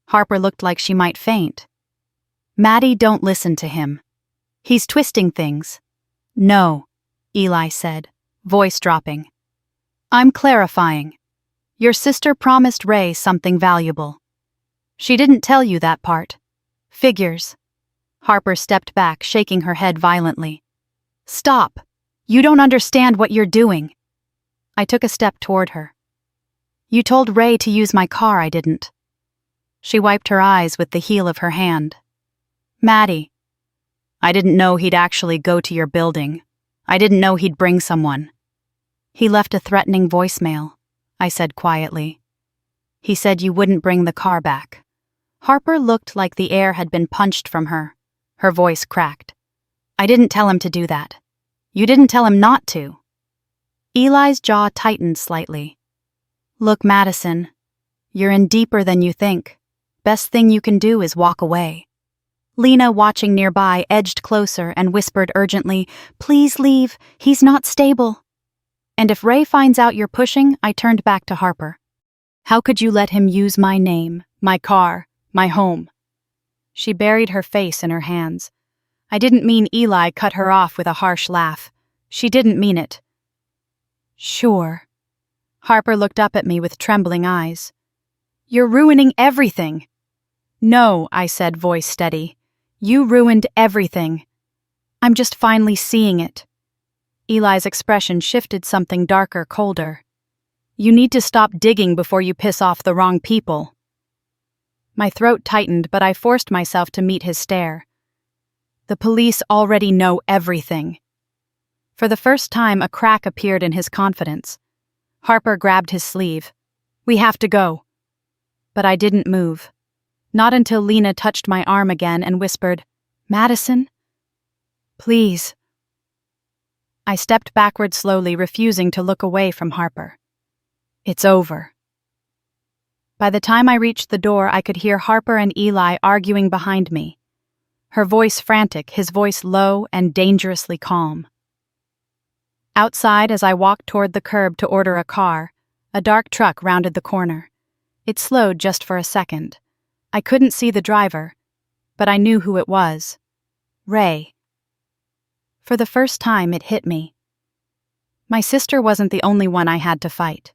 Harper looked like she might faint. "Maddie, don't listen to him. He's twisting things." "No," Eli said, voice dropping. "I'm clarifying. Your sister promised Ray something valuable. She didn't tell you that part. Figures." Harper stepped back, shaking her head violently. "Stop. You don't understand what you're doing." I took a step toward her. "You told Ray to use my car, I didn't." She wiped her eyes with the heel of her hand. "Maddie, I didn't know he'd actually go to your building. I didn't know he'd bring someone." "He left a threatening voicemail," I said quietly. "He said you wouldn't bring the car back." Harper looked like the air had been punched from her. Her voice cracked. "I didn't tell him to do that. You didn't tell him not to." Eli's jaw tightened slightly. "Look, Madison, you're in deeper than you think. Best thing you can do is walk away." Lena, watching nearby, edged closer and whispered urgently, "Please leave. He's not stable." "And if Ray finds out you're pushing," I turned back to Harper. "How could you let him use my name, my car, my home?" She buried her face in her hands. I didn't mean Eli cut her off with a harsh laugh. She didn't mean it. "Sure." Harper looked up at me with trembling eyes. "You're ruining everything." "No," I said, voice steady. "You ruined everything. I'm just finally seeing it." Eli's expression shifted something darker, colder. "You need to stop digging before you piss off the wrong people." My throat tightened, but I forced myself to meet his stare. "The police already know everything." For the first time, a crack appeared in his confidence. Harper grabbed his sleeve. "We have to go." But I didn't move. Not until Lena touched my arm again and whispered, "Madison? Please." I stepped backward slowly, refusing to look away from Harper. "It's over." By the time I reached the door, I could hear Harper and Eli arguing behind me. Her voice frantic, his voice low and dangerously calm. Outside, as I walked toward the curb to order a car, a dark truck rounded the corner. It slowed just for a second. I couldn't see the driver, but I knew who it was. Ray. For the first time, it hit me. My sister wasn't the only one I had to fight.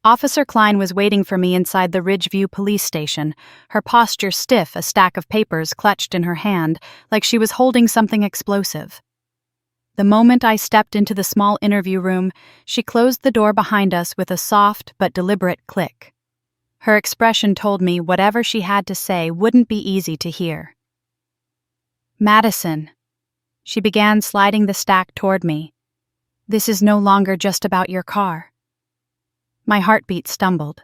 Officer Klein was waiting for me inside the Ridgeview police station, her posture stiff, a stack of papers clutched in her hand, like she was holding something explosive. The moment I stepped into the small interview room, she closed the door behind us with a soft but deliberate click. Her expression told me whatever she had to say wouldn't be easy to hear. Madison. She began sliding the stack toward me. This is no longer just about your car. My heartbeat stumbled.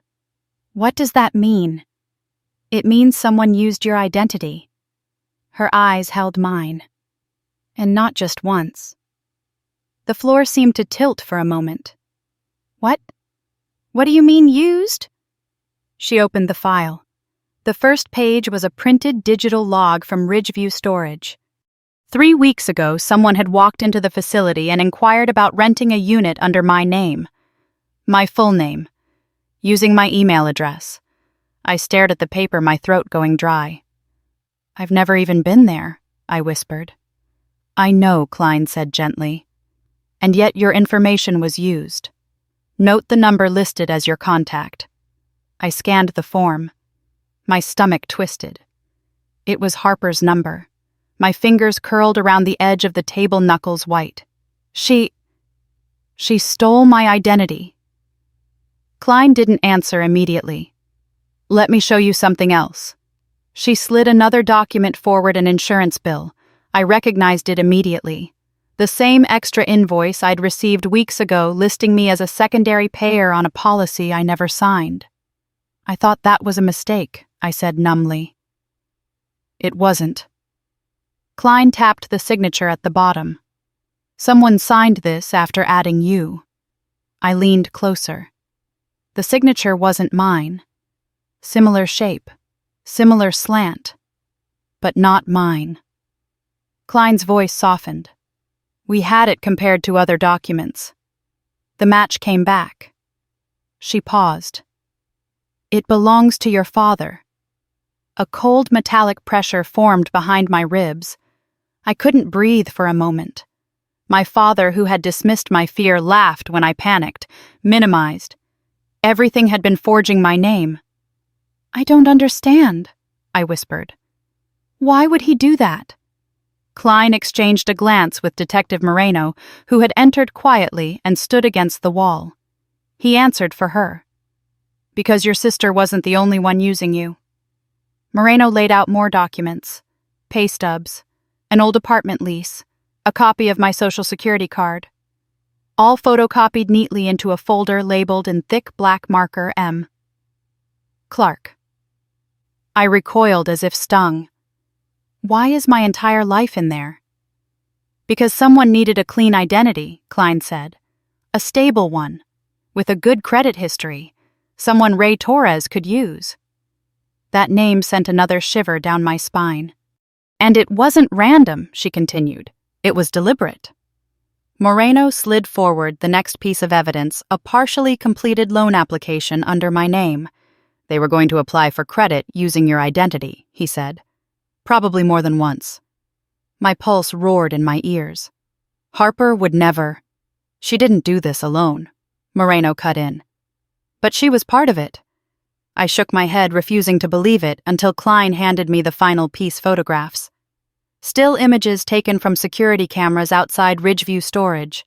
What does that mean? It means someone used your identity. Her eyes held mine. And not just once. The floor seemed to tilt for a moment. What? What do you mean used? She opened the file. The first page was a printed digital log from Ridgeview Storage. 3 weeks ago, someone had walked into the facility and inquired about renting a unit under my name. My full name. Using my email address. I stared at the paper, my throat going dry. I've never even been there, I whispered. I know, Klein said gently. And yet your information was used. Note the number listed as your contact. I scanned the form. My stomach twisted. It was Harper's number. My fingers curled around the edge of the table, knuckles white. She stole my identity. Klein didn't answer immediately. Let me show you something else. She slid another document forward, an insurance bill. I recognized it immediately. The same extra invoice I'd received weeks ago listing me as a secondary payer on a policy I never signed. I thought that was a mistake, I said numbly. It wasn't. Klein tapped the signature at the bottom. Someone signed this after adding you. I leaned closer. The signature wasn't mine. Similar shape, similar slant, but not mine. Klein's voice softened. We had it compared to other documents. The match came back. She paused. It belongs to your father. A cold metallic pressure formed behind my ribs. I couldn't breathe for a moment. My father, who had dismissed my fear, laughed when I panicked, minimized. Everything had been forging my name. I don't understand, I whispered. Why would he do that? Klein exchanged a glance with Detective Moreno, who had entered quietly and stood against the wall. He answered for her. Because your sister wasn't the only one using you. Moreno laid out more documents. Pay stubs, an old apartment lease, a copy of my Social Security card. All photocopied neatly into a folder labeled in thick black marker M. Clark. I recoiled as if stung. Why is my entire life in there? Because someone needed a clean identity, Klein said. A stable one, with a good credit history, someone Ray Torres could use. That name sent another shiver down my spine. And it wasn't random, she continued. It was deliberate. Moreno slid forward the next piece of evidence, a partially completed loan application under my name. They were going to apply for credit using your identity, he said. Probably more than once. My pulse roared in my ears. Harper would never. She didn't do this alone, Moreno cut in. But she was part of it. I shook my head, refusing to believe it, until Klein handed me the final piece photographs. Still images taken from security cameras outside Ridgeview Storage.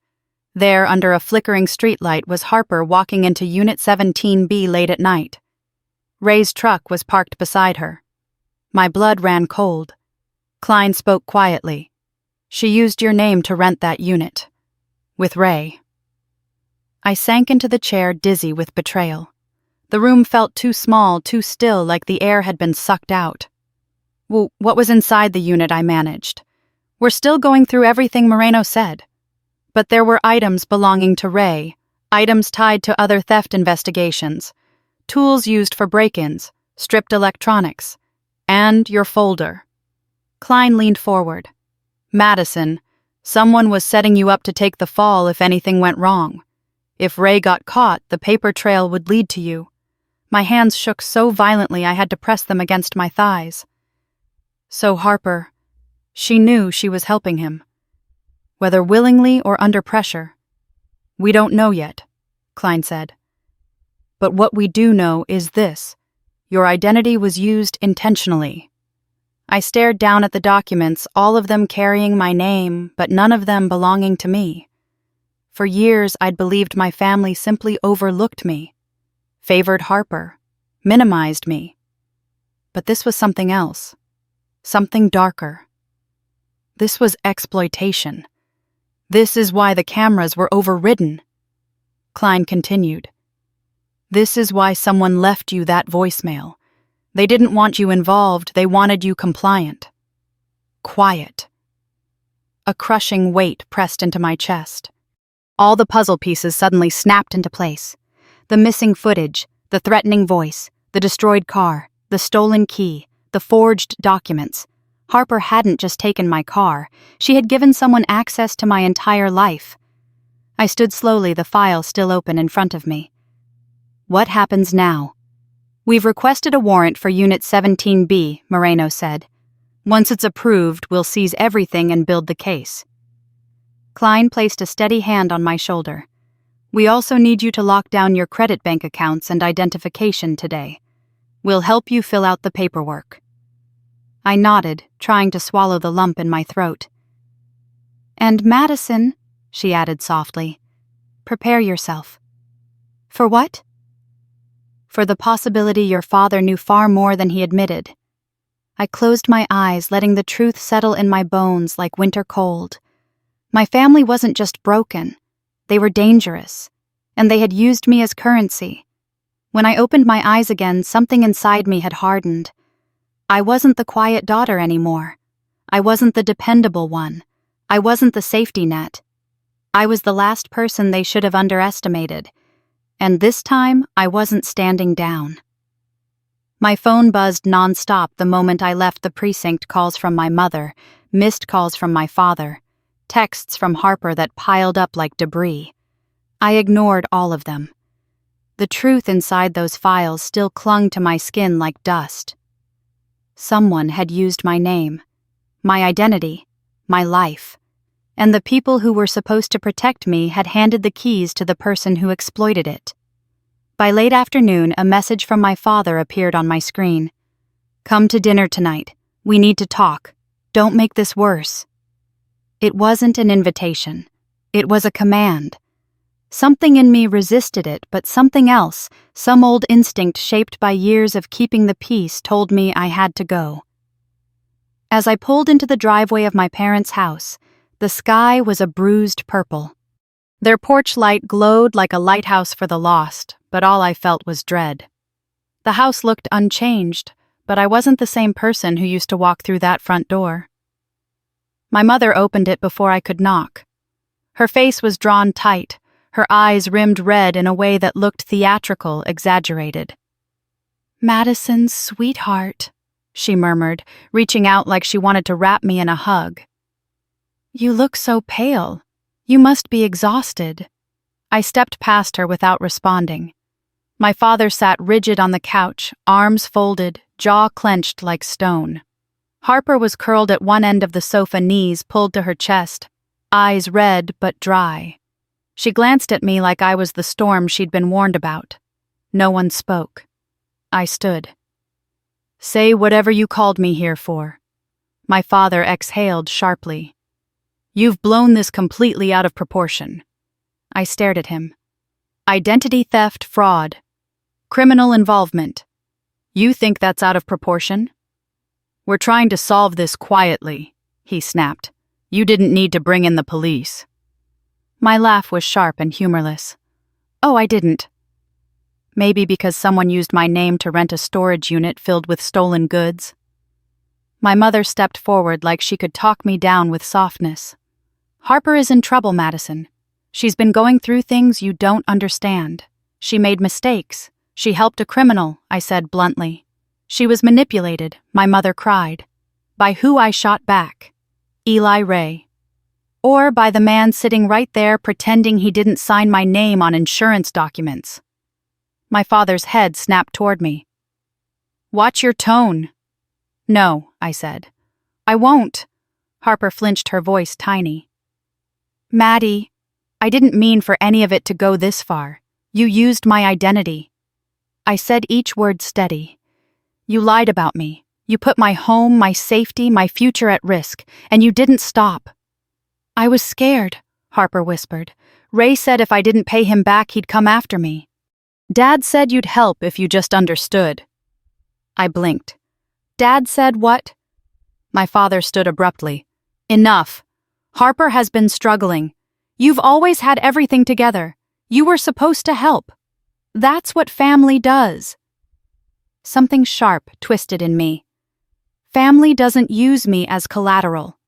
There, under a flickering streetlight, was Harper walking into Unit 17B late at night. Ray's truck was parked beside her. My blood ran cold. Klein spoke quietly. She used your name to rent that unit. With Ray. I sank into the chair, dizzy with betrayal. The room felt too small, too still, like the air had been sucked out. Well, what was inside the unit I managed? We're still going through everything Moreno said. But there were items belonging to Ray, items tied to other theft investigations, tools used for break-ins, stripped electronics, and your folder. Klein leaned forward. Madison, Someone was setting you up to take the fall if anything went wrong. If Ray got caught, the paper trail would lead to you. My hands shook so violently I had to press them against my thighs. So Harper, she knew she was helping him. Whether willingly or under pressure. We don't know yet, Klein said. But what we do know is this. Your identity was used intentionally. I stared down at the documents, all of them carrying my name, but none of them belonging to me. For years, I'd believed my family simply overlooked me, favored Harper, minimized me. But this was something else, something darker. This was exploitation. This is why the cameras were overridden. Klein continued. This is why someone left you that voicemail. They didn't want you involved, they wanted you compliant. Quiet. A crushing weight pressed into my chest. All the puzzle pieces suddenly snapped into place. The missing footage, the threatening voice, the destroyed car, the stolen key, the forged documents. Harper hadn't just taken my car, she had given someone access to my entire life. I stood slowly, the file still open in front of me. What happens now? We've requested a warrant for Unit 17B, Moreno said. Once it's approved, we'll seize everything and build the case. Klein placed a steady hand on my shoulder. We also need you to lock down your credit bank accounts and identification today. We'll help you fill out the paperwork. I nodded, trying to swallow the lump in my throat. And Madison, she added softly, prepare yourself. For what? For the possibility your father knew far more than he admitted. I closed my eyes, letting the truth settle in my bones like winter cold. My family wasn't just broken. They were dangerous, and they had used me as currency. When I opened my eyes again, something inside me had hardened. I wasn't the quiet daughter anymore. I wasn't the dependable one. I wasn't the safety net. I was the last person they should have underestimated. And this time, I wasn't standing down. My phone buzzed nonstop the moment I left the precinct. Calls from my mother, missed calls from my father, texts from Harper that piled up like debris. I ignored all of them. The truth inside those files still clung to my skin like dust. Someone had used my name, my identity, my life, and the people who were supposed to protect me had handed the keys to the person who exploited it. By late afternoon, a message from my father appeared on my screen. Come to dinner tonight. We need to talk. Don't make this worse. It wasn't an invitation. It was a command. Something in me resisted it, but something else, some old instinct shaped by years of keeping the peace, told me I had to go. As I pulled into the driveway of my parents' house, the sky was a bruised purple. Their porch light glowed like a lighthouse for the lost, but all I felt was dread. The house looked unchanged, but I wasn't the same person who used to walk through that front door. My mother opened it before I could knock. Her face was drawn tight, her eyes rimmed red in a way that looked theatrical, exaggerated. "Madison's sweetheart," she murmured, reaching out like she wanted to wrap me in a hug. "You look so pale. You must be exhausted." I stepped past her without responding. My father sat rigid on the couch, arms folded, jaw clenched like stone. Harper was curled at one end of the sofa, knees pulled to her chest, eyes red but dry. She glanced at me like I was the storm she'd been warned about. No one spoke. I stood. "Say whatever you called me here for." My father exhaled sharply. "You've blown this completely out of proportion." I stared at him. "Identity theft, fraud. Criminal involvement. You think that's out of proportion?" "We're trying to solve this quietly," he snapped. "You didn't need to bring in the police." My laugh was sharp and humorless. "Oh, I didn't." Maybe because someone used my name to rent a storage unit filled with stolen goods. My mother stepped forward like she could talk me down with softness. "Harper is in trouble, Madison. She's been going through things you don't understand. She made mistakes. She helped a criminal," I said bluntly. "She was manipulated," my mother cried. "By who I shot back? Eli Ray." or by the man sitting right there pretending he didn't sign my name on insurance documents. My father's head snapped toward me. "Watch your tone." "No," I said. "I won't." Harper flinched, her voice tiny. "Maddie, I didn't mean for any of it to go this far. You used my identity." I said each word steady. "You lied about me. You put my home, my safety, my future at risk, and you didn't stop." "I was scared," Harper whispered. "Ray said if I didn't pay him back, he'd come after me." "Dad said you'd help if you just understood." I blinked. "Dad said what?" My father stood abruptly. "Enough. Harper has been struggling. You've always had everything together. You were supposed to help. That's what family does." Something sharp twisted in me. Family doesn't use me as collateral.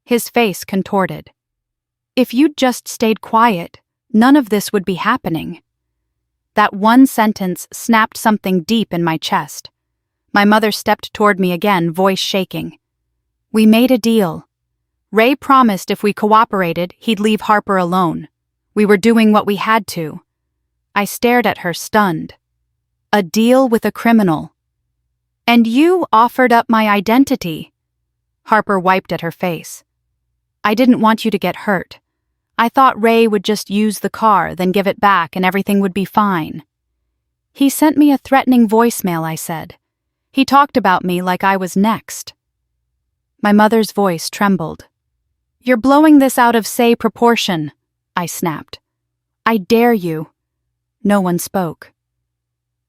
His face contorted. "If you'd just stayed quiet, none of this would be happening." That one sentence snapped something deep in my chest. My mother stepped toward me again, voice shaking. "We made a deal. Ray promised if we cooperated, he'd leave Harper alone. We were doing what we had to." I stared at her, stunned. "A deal with a criminal. And you offered up my identity." Harper wiped at her face. "I didn't want you to get hurt. I thought Ray would just use the car, then give it back and everything would be fine." "He sent me a threatening voicemail," I said. "He talked about me like I was next." My mother's voice trembled. "You're blowing this out of proportion," I snapped. "I dare you." No one spoke.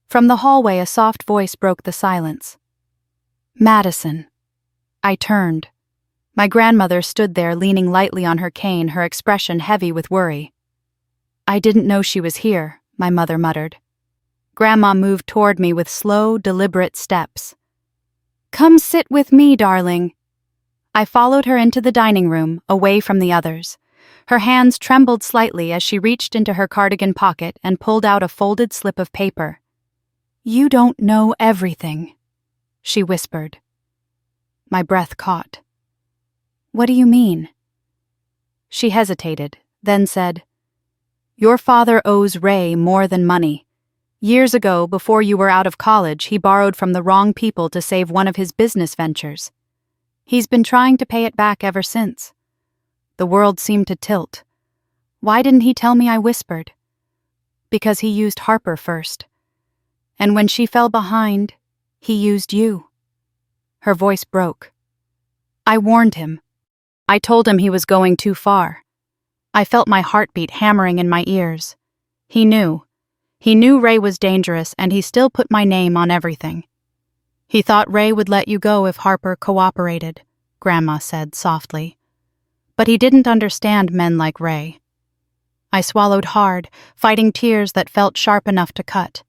From the hallway, a soft voice broke the silence. "Madison." I turned. My grandmother stood there, leaning lightly on her cane, her expression heavy with worry. "I didn't know she was here," my mother muttered. Grandma moved toward me with slow, deliberate steps. "Come sit with me, darling." I followed her into the dining room, away from the others. Her hands trembled slightly as she reached into her cardigan pocket and pulled out a folded slip of paper. "You don't know everything," she whispered. My breath caught. "What do you mean?" She hesitated, then said, "Your father owes Ray more than money. Years ago, before you were out of college, he borrowed from the wrong people to save one of his business ventures. He's been trying to pay it back ever since." The world seemed to tilt. Why didn't he tell me? I whispered. "Because he used Harper first. And when she fell behind, he used you." Her voice broke. "I warned him. I told him he was going too far." I felt my heartbeat hammering in my ears. He knew. He knew Ray was dangerous, and he still put my name on everything. "He thought Ray would let you go if Harper cooperated," Grandma said softly. "But he didn't understand men like Ray." I swallowed hard, fighting tears that felt sharp enough to cut.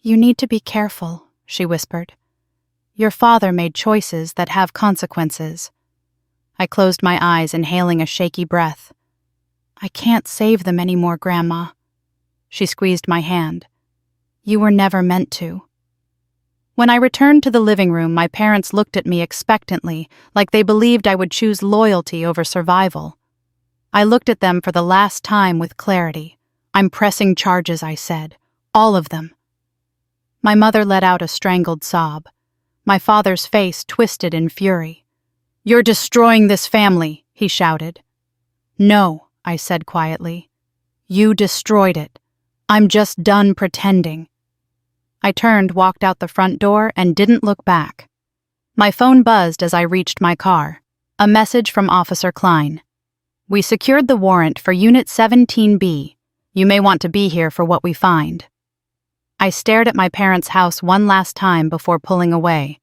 "You need to be careful," she whispered. "Your father made choices that have consequences." I closed my eyes, inhaling a shaky breath. "I can't save them anymore, Grandma." She squeezed my hand. "You were never meant to." When I returned to the living room, my parents looked at me expectantly, like they believed I would choose loyalty over survival. I looked at them for the last time with clarity. "I'm pressing charges," I said. "All of them." My mother let out a strangled sob. My father's face twisted in fury. "You're destroying this family," he shouted. "No," I said quietly. "You destroyed it. I'm just done pretending." I turned, walked out the front door, and didn't look back. My phone buzzed as I reached my car. A message from Officer Klein. "We secured the warrant for Unit 17B. You may want to be here for what we find." I stared at my parents' house one last time before pulling away.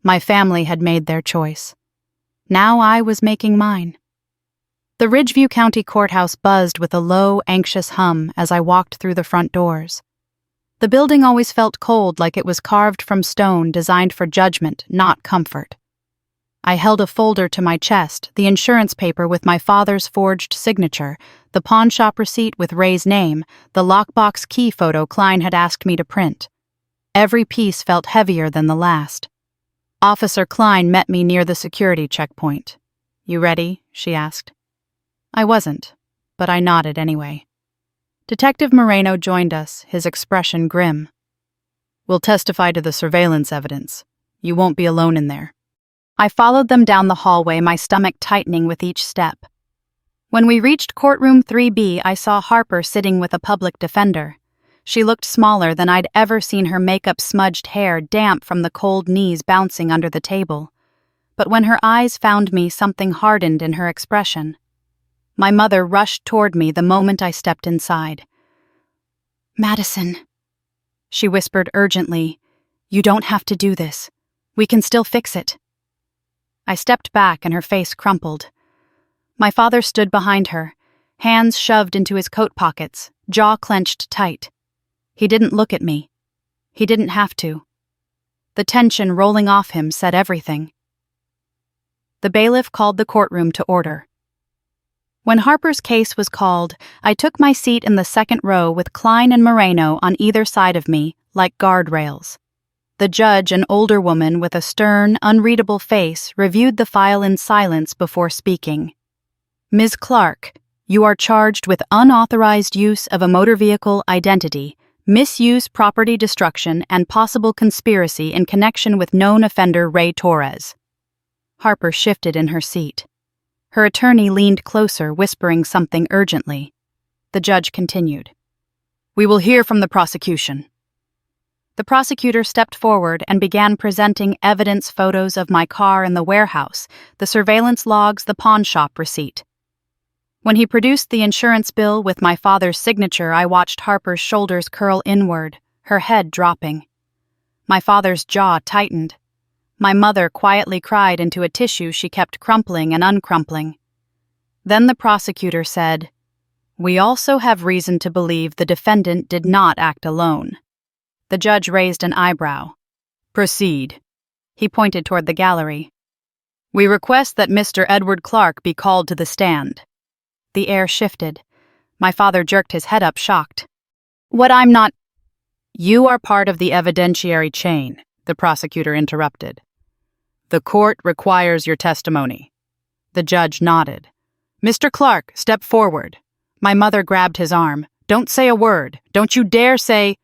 My family had made their choice. Now I was making mine. The Ridgeview County Courthouse buzzed with a low, anxious hum as I walked through the front doors. The building always felt cold, like it was carved from stone designed for judgment, not comfort. I held a folder to my chest, the insurance paper with my father's forged signature, the pawnshop receipt with Ray's name, the lockbox key photo Klein had asked me to print. Every piece felt heavier than the last. Officer Klein met me near the security checkpoint. "You ready?" she asked. I wasn't, but I nodded anyway. Detective Moreno joined us, his expression grim. "We'll testify to the surveillance evidence. You won't be alone in there." I followed them down the hallway, my stomach tightening with each step. When we reached courtroom 3B, I saw Harper sitting with a public defender. She looked smaller than I'd ever seen her makeup-smudged hair damp from the cold knees bouncing under the table. But when her eyes found me, something hardened in her expression. My mother rushed toward me the moment I stepped inside. "Madison," she whispered urgently, "you don't have to do this. We can still fix it." I stepped back and her face crumpled. My father stood behind her, hands shoved into his coat pockets, jaw clenched tight. He didn't look at me. He didn't have to. The tension rolling off him said everything. The bailiff called the courtroom to order. When Harper's case was called, I took my seat in the second row with Klein and Moreno on either side of me, like guardrails. The judge, an older woman with a stern, unreadable face, reviewed the file in silence before speaking. "Ms. Clark, you are charged with unauthorized use of a motor vehicle identity, misuse, property destruction, and possible conspiracy in connection with known offender Ray Torres." Harper shifted in her seat. Her attorney leaned closer, whispering something urgently. The judge continued. "We will hear from the prosecution." The prosecutor stepped forward and began presenting evidence: photos of my car in the warehouse, the surveillance logs, the pawn shop receipt. When he produced the insurance bill with my father's signature, I watched Harper's shoulders curl inward, her head dropping. My father's jaw tightened. My mother quietly cried into a tissue she kept crumpling and uncrumpling. Then the prosecutor said, "We also have reason to believe the defendant did not act alone." The judge raised an eyebrow. "Proceed." He pointed toward the gallery. "We request that Mr. Edward Clark be called to the stand." The air shifted. My father jerked his head up, shocked. "What, I'm not—" "You are part of the evidentiary chain," the prosecutor interrupted. "The court requires your testimony." The judge nodded. "Mr. Clark, step forward." My mother grabbed his arm. "Don't say a word. Don't you dare say—"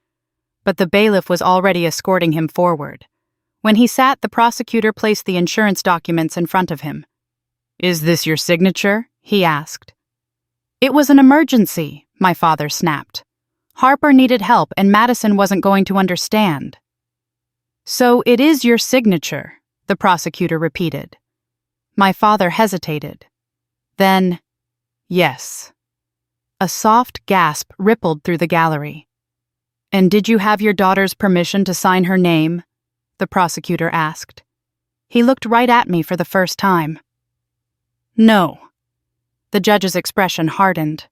But the bailiff was already escorting him forward. When he sat, the prosecutor placed the insurance documents in front of him. "Is this your signature?" he asked. "It was an emergency," my father snapped. "Harper needed help and Madison wasn't going to understand." "So it is your signature," the prosecutor repeated. My father hesitated. Then, "Yes." A soft gasp rippled through the gallery. "And did you have your daughter's permission to sign her name?" the prosecutor asked. He looked right at me for the first time. "No." The judge's expression hardened.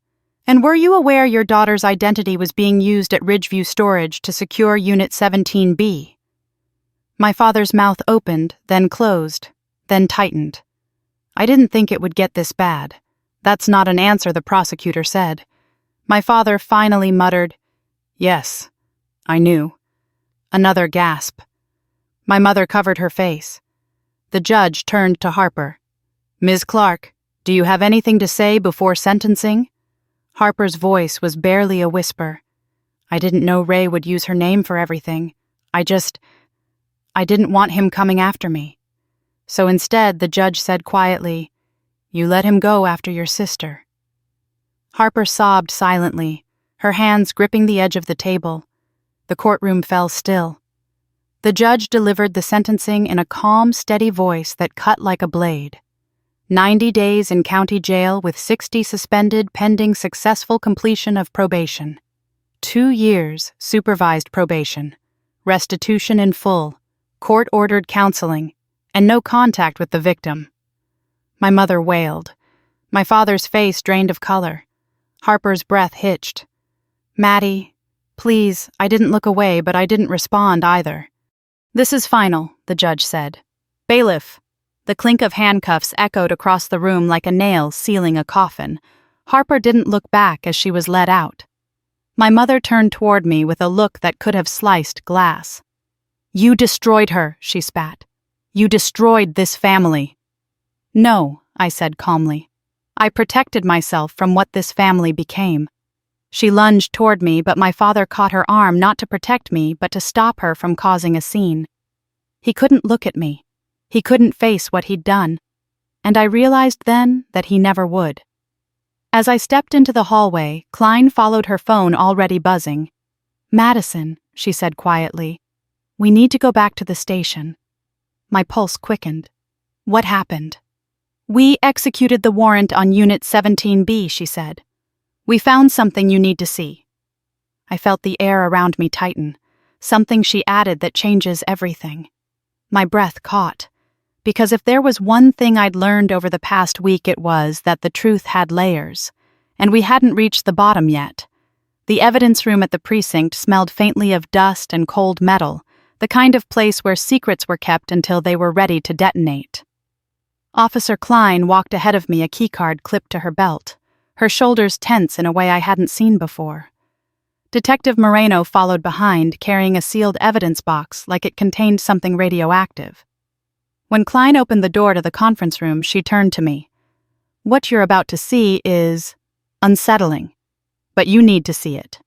"And were you aware your daughter's identity was being used at Ridgeview Storage to secure Unit 17B? My father's mouth opened, then closed, then tightened. I didn't think it would get this bad. "That's not an answer," the prosecutor said. My father finally muttered, "Yes, I knew." Another gasp. My mother covered her face. The judge turned to Harper. "Ms. Clark, do you have anything to say before sentencing?" Harper's voice was barely a whisper. I didn't know Ray would use her name for everything. I didn't want him coming after me. So instead, the judge said quietly, "You let him go after your sister." Harper sobbed silently, her hands gripping the edge of the table. The courtroom fell still. The judge delivered the sentencing in a calm, steady voice that cut like a blade. 90 days in county jail with 60 suspended pending successful completion of probation. 2 years supervised probation. Restitution in full. Court-ordered counseling. And no contact with the victim. My mother wailed. My father's face drained of color. Harper's breath hitched. "Maddie, please," I didn't look away, but I didn't respond either. "This is final," the judge said. "Bailiff." The clink of handcuffs echoed across the room like a nail sealing a coffin. Harper didn't look back as she was led out. My mother turned toward me with a look that could have sliced glass. "You destroyed her," she spat. "You destroyed this family." "No," I said calmly. I protected myself from what this family became. She lunged toward me, but my father caught her arm not to protect me, but to stop her from causing a scene. He couldn't look at me. He couldn't face what he'd done. And I realized then that he never would. As I stepped into the hallway, Klein followed her phone already buzzing. "Madison," she said quietly, "we need to go back to the station." My pulse quickened. What happened? "We executed the warrant on Unit 17B, she said. "We found something you need to see." I felt the air around me tighten, something she added that changes everything. My breath caught, because if there was one thing I'd learned over the past week, it was that the truth had layers, and we hadn't reached the bottom yet. The evidence room at the precinct smelled faintly of dust and cold metal, the kind of place where secrets were kept until they were ready to detonate. Officer Klein walked ahead of me, a keycard clipped to her belt, her shoulders tense in a way I hadn't seen before. Detective Moreno followed behind, carrying a sealed evidence box like it contained something radioactive. When Klein opened the door to the conference room, she turned to me. "What you're about to see is unsettling, but you need to see it."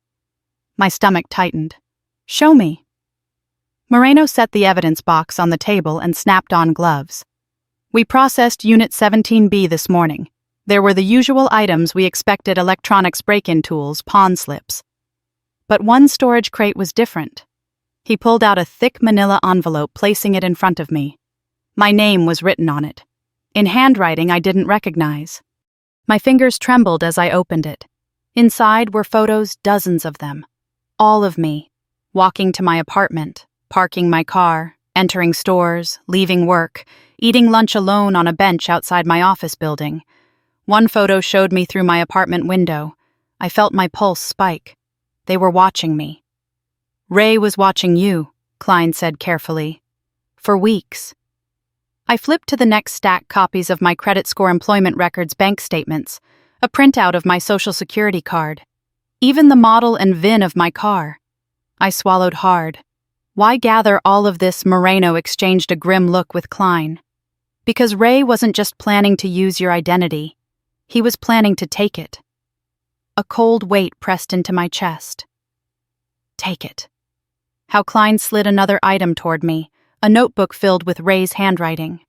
My stomach tightened. "Show me." Moreno set the evidence box on the table and snapped on gloves. "We processed Unit 17B this morning. There were the usual items we expected: electronics break-in tools, pawn slips. But one storage crate was different." He pulled out a thick manila envelope, placing it in front of me. My name was written on it, in handwriting I didn't recognize. My fingers trembled as I opened it. Inside were photos, dozens of them. All of me, walking to my apartment, parking my car, entering stores, leaving work, eating lunch alone on a bench outside my office building. One photo showed me through my apartment window. I felt my pulse spike. They were watching me. "Ray was watching you," Klein said carefully. "For weeks." I flipped to the next stack: copies of my credit score, employment records, bank statements, a printout of my social security card, even the model and VIN of my car. I swallowed hard. Why gather all of this? Moreno exchanged a grim look with Klein. "Because Ray wasn't just planning to use your identity. He was planning to take it." A cold weight pressed into my chest. Take it. How Klein slid another item toward me, a notebook filled with Ray's handwriting.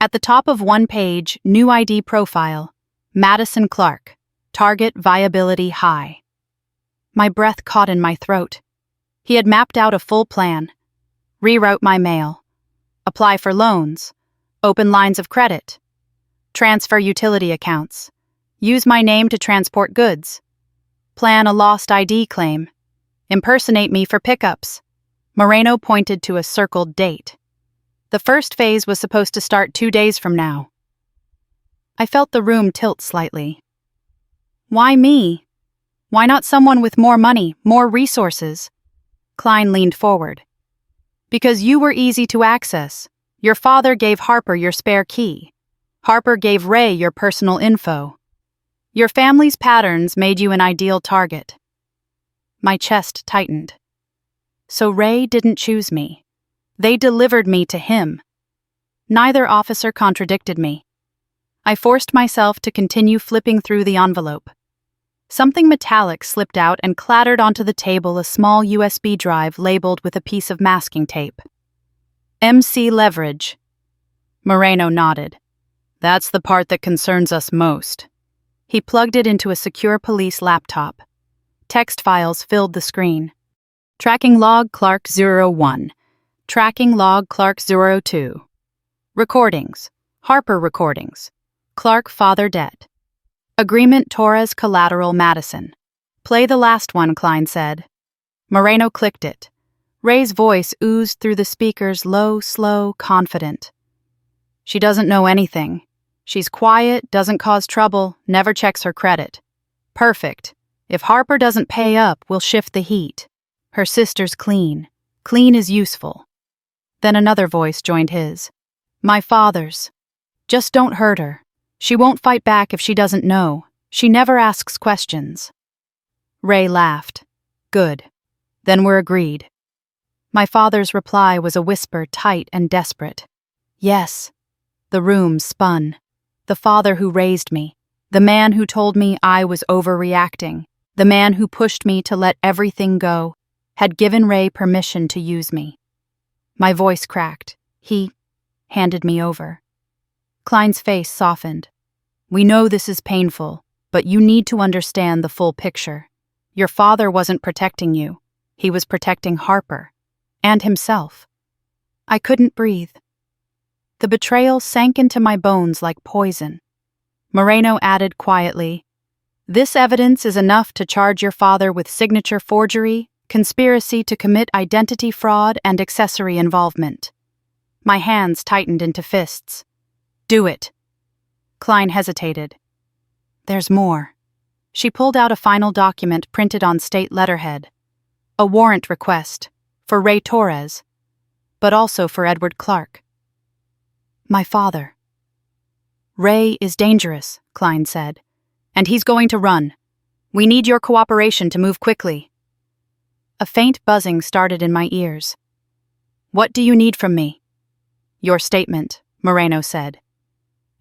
At the top of one page, new ID profile, Madison Clark, target viability high. My breath caught in my throat. He had mapped out a full plan. Reroute my mail. Apply for loans. Open lines of credit. Transfer utility accounts. Use my name to transport goods. Plan a lost ID claim. Impersonate me for pickups. Moreno pointed to a circled date. The first phase was supposed to start 2 days from now. I felt the room tilt slightly. Why me? Why not someone with more money, more resources? Klein leaned forward. Because you were easy to access. Your father gave Harper your spare key. Harper gave Ray your personal info. Your family's patterns made you an ideal target. My chest tightened. So Ray didn't choose me. They delivered me to him. Neither officer contradicted me. I forced myself to continue flipping through the envelope. Something metallic slipped out and clattered onto the table, a small USB drive labeled with a piece of masking tape. MC Leverage. Moreno nodded. That's the part that concerns us most. He plugged it into a secure police laptop. Text files filled the screen. Tracking log Clark 01. Tracking log Clark 02. Recordings. Harper recordings. Clark father debt. Agreement Torres collateral Madison. Play the last one, Klein said. Moreno clicked it. Ray's voice oozed through the speakers, low, slow, confident. She doesn't know anything. She's quiet, doesn't cause trouble, never checks her credit. Perfect. If Harper doesn't pay up, we'll shift the heat. Her sister's clean. Clean is useful. Then another voice joined his. My father's. Just don't hurt her. She won't fight back if she doesn't know. She never asks questions. Ray laughed. Good. Then we're agreed. My father's reply was a whisper, tight and desperate. Yes. The room spun. The father who raised me. The man who told me I was overreacting, the man who pushed me to let everything go, had given Ray permission to use me. My voice cracked. He handed me over. Klein's face softened. We know this is painful, but you need to understand the full picture. Your father wasn't protecting you. He was protecting Harper. And himself. I couldn't breathe. The betrayal sank into my bones like poison. Moreno added quietly, "This evidence is enough to charge your father with signature forgery, conspiracy to commit identity fraud, and accessory involvement." My hands tightened into fists. "Do it." Klein hesitated. "There's more." She pulled out a final document printed on state letterhead. A warrant request, for Ray Torres, but also for Edward Clark. My father. "Ray is dangerous," Klein said, "and he's going to run. We need your cooperation to move quickly." A faint buzzing started in my ears. "What do you need from me?" "Your statement," Moreno said,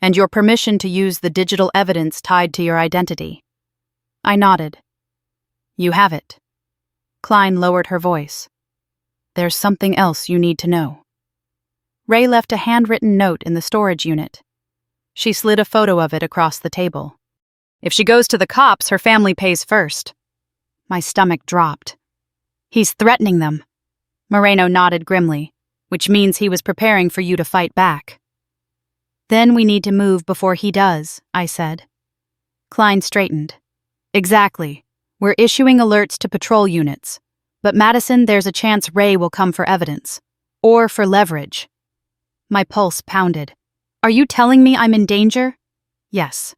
"and your permission to use the digital evidence tied to your identity." I nodded. "You have it." Klein lowered her voice. "There's something else you need to know." Ray left a handwritten note in the storage unit. She slid a photo of it across the table. "If she goes to the cops, her family pays first." My stomach dropped. "He's threatening them." Moreno nodded grimly, "which means he was preparing for you to fight back." "Then we need to move before he does," I said. Klein straightened. "Exactly. We're issuing alerts to patrol units. But Madison, there's a chance Ray will come for evidence. Or for leverage." My pulse pounded. "Are you telling me I'm in danger?" "Yes."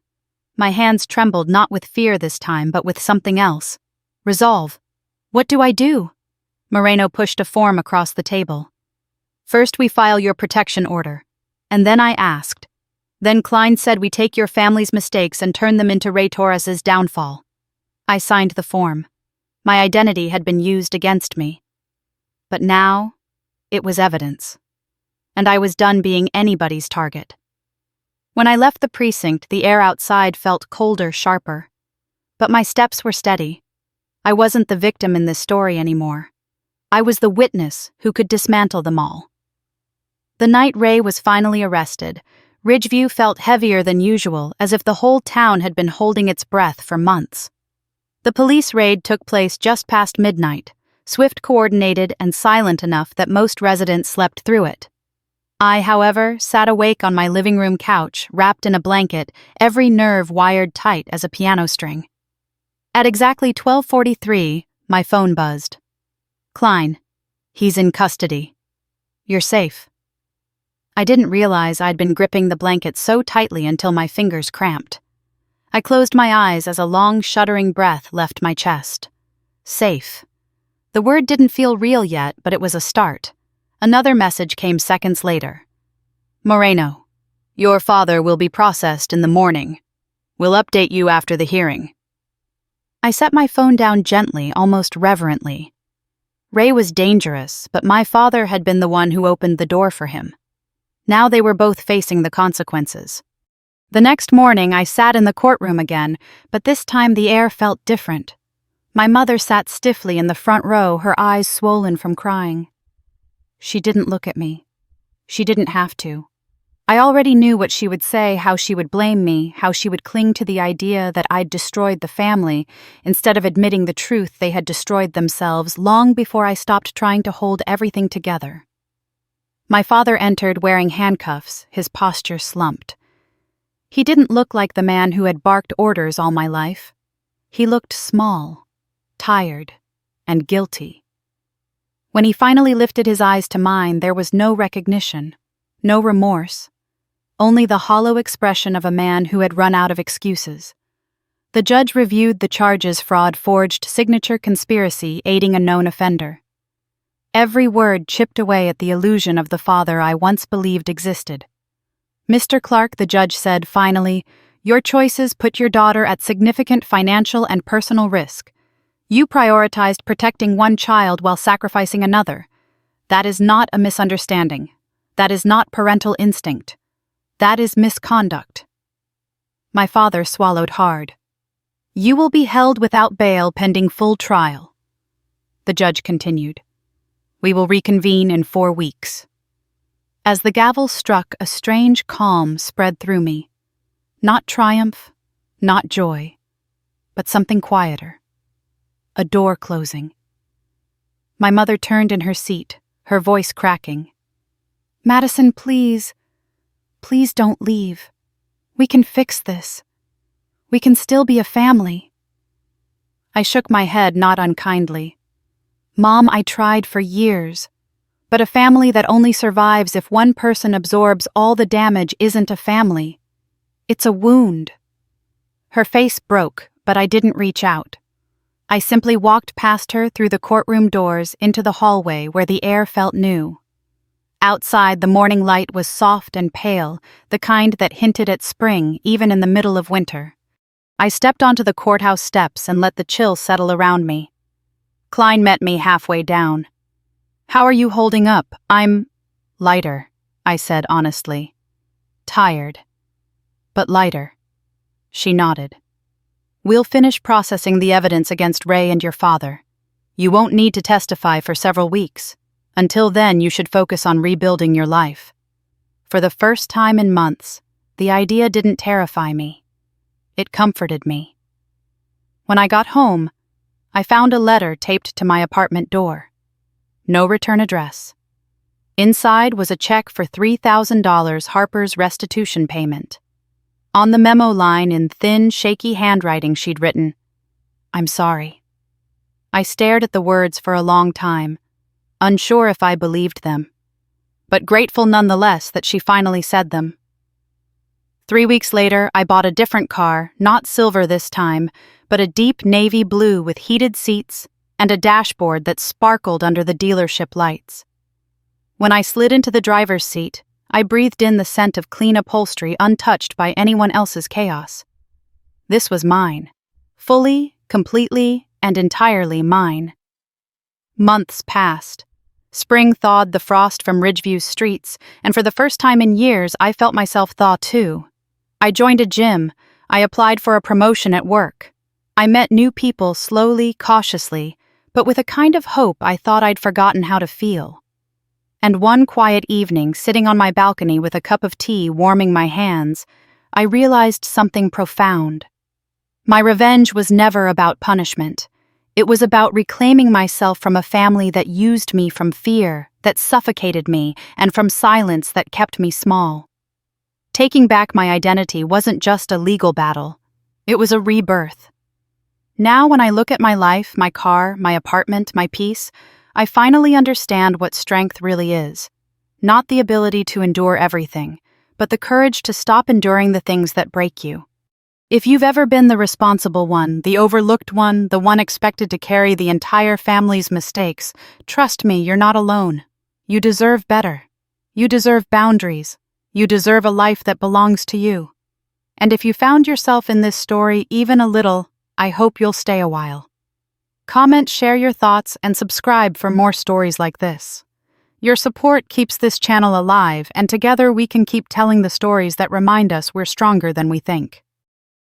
My hands trembled not with fear this time, but with something else. Resolve. "What do I do?" Moreno pushed a form across the table. "First we file your protection order." And then I asked. Then Klein said we take your family's mistakes and turn them into Ray Torres's downfall. I signed the form. My identity had been used against me. But now, it was evidence. And I was done being anybody's target. When I left the precinct, the air outside felt colder, sharper. But my steps were steady. I wasn't the victim in this story anymore. I was the witness who could dismantle them all. The night Ray was finally arrested, Ridgeview felt heavier than usual, as if the whole town had been holding its breath for months. The police raid took place just past midnight, swift, coordinated, and silent enough that most residents slept through it. I, however, sat awake on my living room couch, wrapped in a blanket, every nerve wired tight as a piano string. At exactly 12:43, my phone buzzed. "Klein, he's in custody. You're safe." I didn't realize I'd been gripping the blanket so tightly until my fingers cramped. I closed my eyes as a long, shuddering breath left my chest. Safe. The word didn't feel real yet, but it was a start. Another message came seconds later. "Moreno, your father will be processed in the morning. We'll update you after the hearing." I set my phone down gently, almost reverently. Ray was dangerous, but my father had been the one who opened the door for him. Now they were both facing the consequences. The next morning I sat in the courtroom again, but this time the air felt different. My mother sat stiffly in the front row, her eyes swollen from crying. She didn't look at me. She didn't have to. I already knew what she would say, how she would blame me, how she would cling to the idea that I'd destroyed the family, instead of admitting the truth they had destroyed themselves long before I stopped trying to hold everything together. My father entered wearing handcuffs, his posture slumped. He didn't look like the man who had barked orders all my life. He looked small, tired, and guilty. When he finally lifted his eyes to mine, there was no recognition, no remorse, only the hollow expression of a man who had run out of excuses. The judge reviewed the charges: fraud, forged signature, conspiracy, aiding a known offender. Every word chipped away at the illusion of the father I once believed existed. "Mr. Clark," the judge said finally, "your choices put your daughter at significant financial and personal risk. You prioritized protecting one child while sacrificing another. That is not a misunderstanding. That is not parental instinct. That is misconduct." My father swallowed hard. "You will be held without bail pending full trial." The judge continued. "We will reconvene in 4 weeks." As the gavel struck, a strange calm spread through me. Not triumph, not joy, but something quieter. A door closing. My mother turned in her seat, her voice cracking. "Madison, please. Please don't leave. We can fix this. We can still be a family." I shook my head, not unkindly. "Mom, I tried for years. But a family that only survives if one person absorbs all the damage isn't a family. It's a wound." Her face broke, but I didn't reach out. I simply walked past her through the courtroom doors into the hallway where the air felt new. Outside, the morning light was soft and pale, the kind that hinted at spring even in the middle of winter. I stepped onto the courthouse steps and let the chill settle around me. Klein met me halfway down. "How are you holding up?" "I'm lighter," I said honestly. "Tired, but lighter." She nodded. "We'll finish processing the evidence against Ray and your father. You won't need to testify for several weeks. Until then, you should focus on rebuilding your life." For the first time in months, the idea didn't terrify me. It comforted me. When I got home, I found a letter taped to my apartment door. No return address. Inside was a check for $3,000 Harper's restitution payment. On the memo line in thin, shaky handwriting she'd written, "I'm sorry." I stared at the words for a long time, unsure if I believed them, but grateful nonetheless that she finally said them. 3 weeks later, I bought a different car, not silver this time, but a deep navy blue with heated seats and a dashboard that sparkled under the dealership lights. When I slid into the driver's seat, I breathed in the scent of clean upholstery untouched by anyone else's chaos. This was mine. Fully, completely, and entirely mine. Months passed. Spring thawed the frost from Ridgeview's streets, and for the first time in years, I felt myself thaw too. I joined a gym. I applied for a promotion at work. I met new people slowly, cautiously, but with a kind of hope I thought I'd forgotten how to feel. And one quiet evening, sitting on my balcony with a cup of tea warming my hands, I realized something profound. My revenge was never about punishment. It was about reclaiming myself from a family that used me, from fear that suffocated me, and from silence that kept me small. Taking back my identity wasn't just a legal battle. It was a rebirth. Now when I look at my life, my car, my apartment, my peace, I finally understand what strength really is. Not the ability to endure everything, but the courage to stop enduring the things that break you. If you've ever been the responsible one, the overlooked one, the one expected to carry the entire family's mistakes, trust me, you're not alone. You deserve better. You deserve boundaries. You deserve a life that belongs to you. And if you found yourself in this story even a little, I hope you'll stay a while. Comment, share your thoughts, and subscribe for more stories like this. Your support keeps this channel alive, and together we can keep telling the stories that remind us we're stronger than we think.